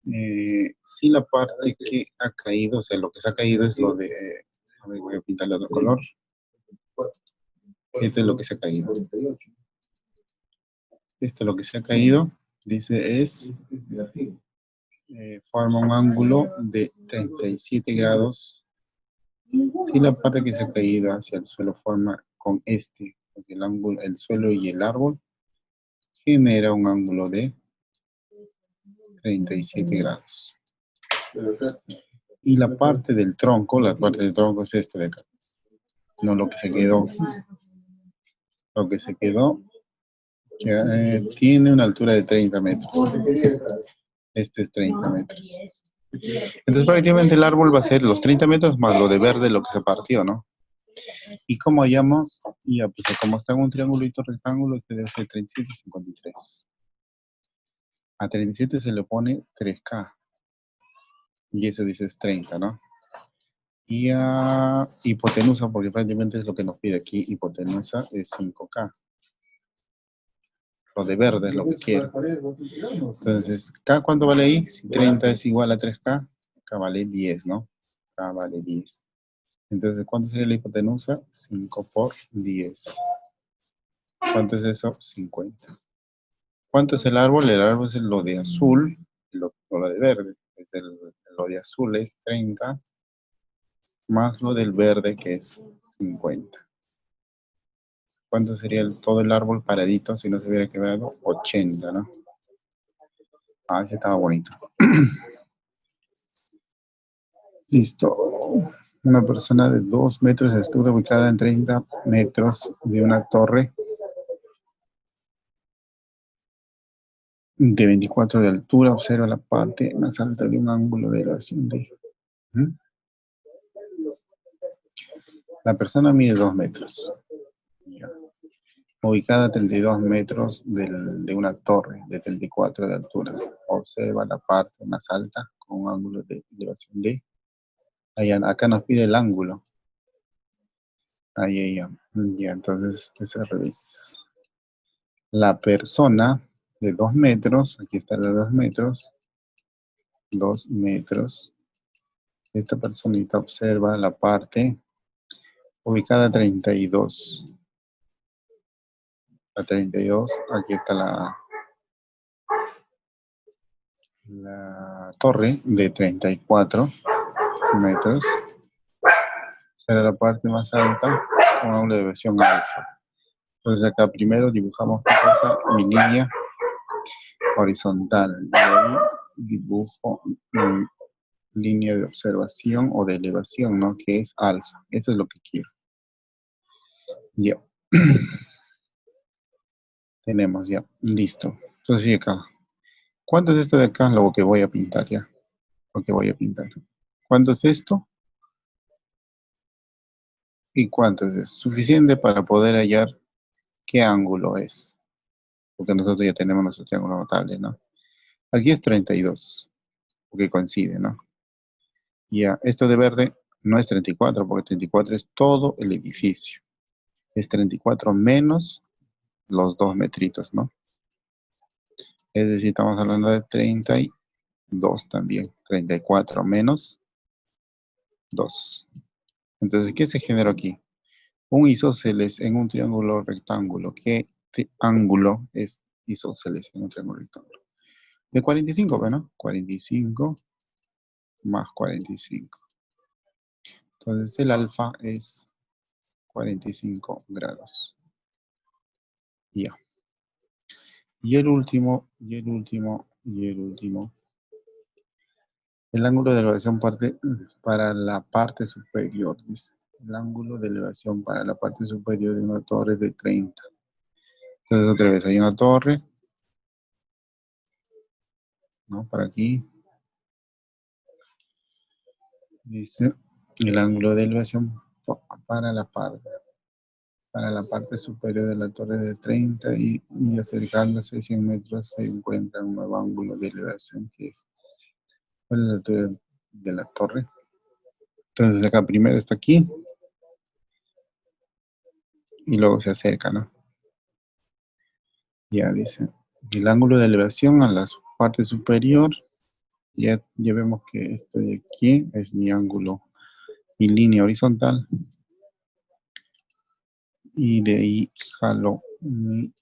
Si la parte que ha caído, o sea, lo que se ha caído es lo de, a ver, voy a pintarle otro color. Esto es lo que se ha caído. Esto es lo que se ha caído. Dice forma un ángulo de 37 grados. Si la parte que se ha caído hacia el suelo forma con pues el ángulo, el suelo y el árbol, genera un ángulo de 37 grados. Y la parte del tronco es esto de acá. No lo que se quedó. Lo que se quedó tiene una altura de 30 metros. Este es 30 metros. Entonces prácticamente el árbol va a ser los 30 metros más lo de verde, lo que se partió, ¿no? Y como hallamos, ya, pues como está en un triangulito rectángulo, este debe ser 37 y 53. A 37 se le pone 3K. Y eso dice es 30, ¿no? Y a hipotenusa, porque prácticamente es lo que nos pide aquí, hipotenusa es 5K. Lo de verde es lo que quiero. Entonces, ¿K cuánto vale ahí? Si 30 es igual a 3K, K vale 10, ¿no? K vale 10. Entonces, ¿cuánto sería la hipotenusa? 5 por 10. ¿Cuánto es eso? 50. ¿Cuánto es el árbol? El árbol es lo de azul, lo de verde. Lo de azul es 30, más lo del verde que es 50. ¿Cuánto sería todo el árbol paradito si no se hubiera quebrado? 80, ¿no? Ese estaba bonito. Listo. Una persona de 2 metros de altura ubicada en 30 metros de una torre de 24 de altura observa la parte más alta de un ángulo de elevación de... ¿Mm? La persona mide 2 metros. Ya. Ubicada a 32 metros de una torre de 34 de altura. Observa la parte más alta con un ángulo de elevación de... Allá, acá nos pide el ángulo. Ahí, ya. Ya, entonces, es al revés. La persona de 2 metros, aquí está la de 2 metros, 2 metros. Esta personita observa la parte ubicada a 32. A 32, aquí está la torre de 34 metros. Será la parte más alta con una elevación alfa. Entonces acá primero dibujamos mi línea horizontal. Y ahí dibujo mi línea de observación o de elevación, ¿no? Que es alfa. Eso es lo que quiero. Ya. Tenemos ya. Listo. Entonces sí, acá. ¿Cuánto es esto de acá? Lo que voy a pintar ya. Lo que voy a pintar. ¿Cuánto es esto? ¿Y cuánto es esto? Suficiente para poder hallar qué ángulo es. Porque nosotros ya tenemos nuestro triángulo notable, ¿no? Aquí es 32. Porque coincide, ¿no? Ya. Esto de verde no es 34, porque 34 es todo el edificio. Es 34 menos los 2 metritos, ¿no? Es decir, estamos hablando de 32 también. 34 menos 2. Entonces, ¿qué se generó aquí? Un isósceles en un triángulo rectángulo. ¿Qué ángulo es isósceles en un triángulo rectángulo? De 45, ¿no? 45 más 45. Entonces, el alfa es 45 grados. Ya. Y el último. El ángulo de elevación para la parte superior, dice. El ángulo de elevación para la parte superior de una torre de 30. Entonces otra vez hay una torre, ¿no? Para aquí. Dice el ángulo de elevación para la parte superior de la torre de 30 y acercándose 100 metros se encuentra un nuevo ángulo de elevación que es la altura de la torre. Entonces acá primero está aquí y luego se acerca, ¿no? Ya dice, el ángulo de elevación a la parte superior, ya vemos que esto de aquí es mi ángulo, mi línea horizontal, y de ahí jalo mi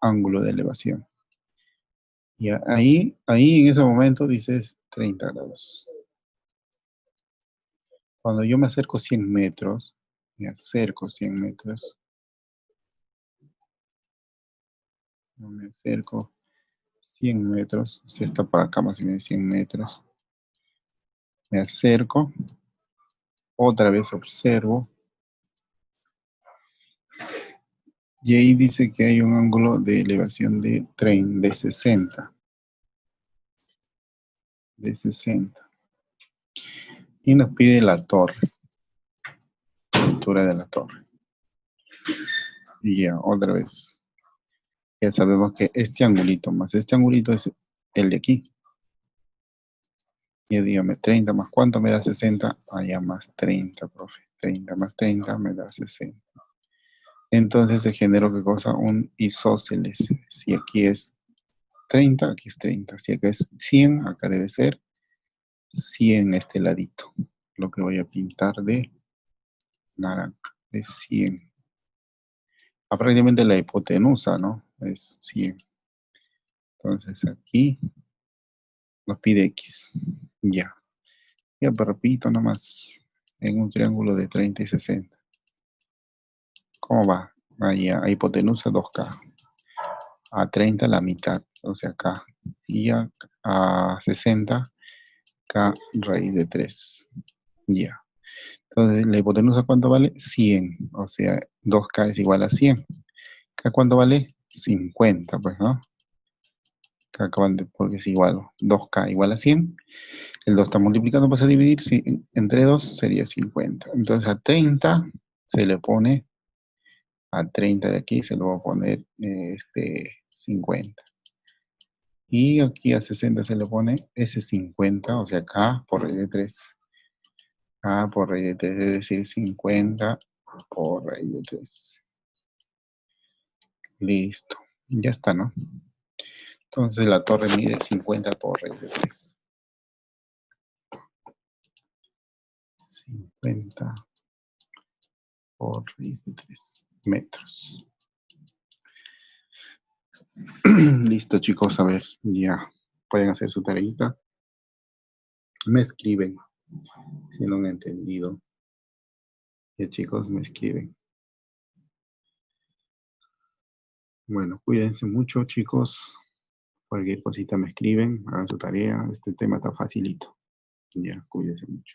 ángulo de elevación. Y ahí en ese momento dices 30 grados. Cuando yo me acerco 100 metros, me acerco 100 metros, si está para acá más o menos 100 metros, me acerco, otra vez observo, y ahí dice que hay un ángulo de elevación de 60. De 60. Y nos pide la torre, la altura de la torre. Y ya, otra vez. Ya sabemos que este angulito más este angulito es el de aquí. Y dígame, 30 más ¿cuánto me da 60? Allá más 30, profe. 30 más 30 me da 60. Entonces se generó, ¿qué cosa? Un isósceles. Si aquí es 30, aquí es 30. Si acá es 100, acá debe ser 100 este ladito. Lo que voy a pintar de naranja es 100. Prácticamente la hipotenusa, ¿no? Es 100. Entonces aquí nos pide X. Ya. Ya, pero repito nomás. En un triángulo de 30 y 60. ¿Cómo va? Ahí a hipotenusa 2K. A 30 la mitad, o sea, K. Y a 60, K raíz de 3. Ya. Entonces, la hipotenusa, ¿cuánto vale? 100. O sea, 2K es igual a 100. ¿K cuánto vale? 50, pues, ¿no? K porque es igual. 2K igual a 100. El 2 está multiplicando, pasa a dividir. Entre 2 sería 50. Entonces, a 30 se le pone, a 30 de aquí se le va a poner 50. Y aquí a 60 se le pone ese 50, o sea, K por raíz de 3. K por raíz de 3, es decir, 50 por raíz de 3. Listo. Ya está, ¿no? Entonces la torre mide 50 por raíz de 3. 50 por raíz de 3 metros. Listo, chicos. A ver, ya pueden hacer su tareita. Me escriben si no han entendido. Ya, chicos, me escriben. Bueno, cuídense mucho, chicos. Cualquier cosita me escriben, hagan su tarea. Este tema está facilito. Ya, cuídense mucho.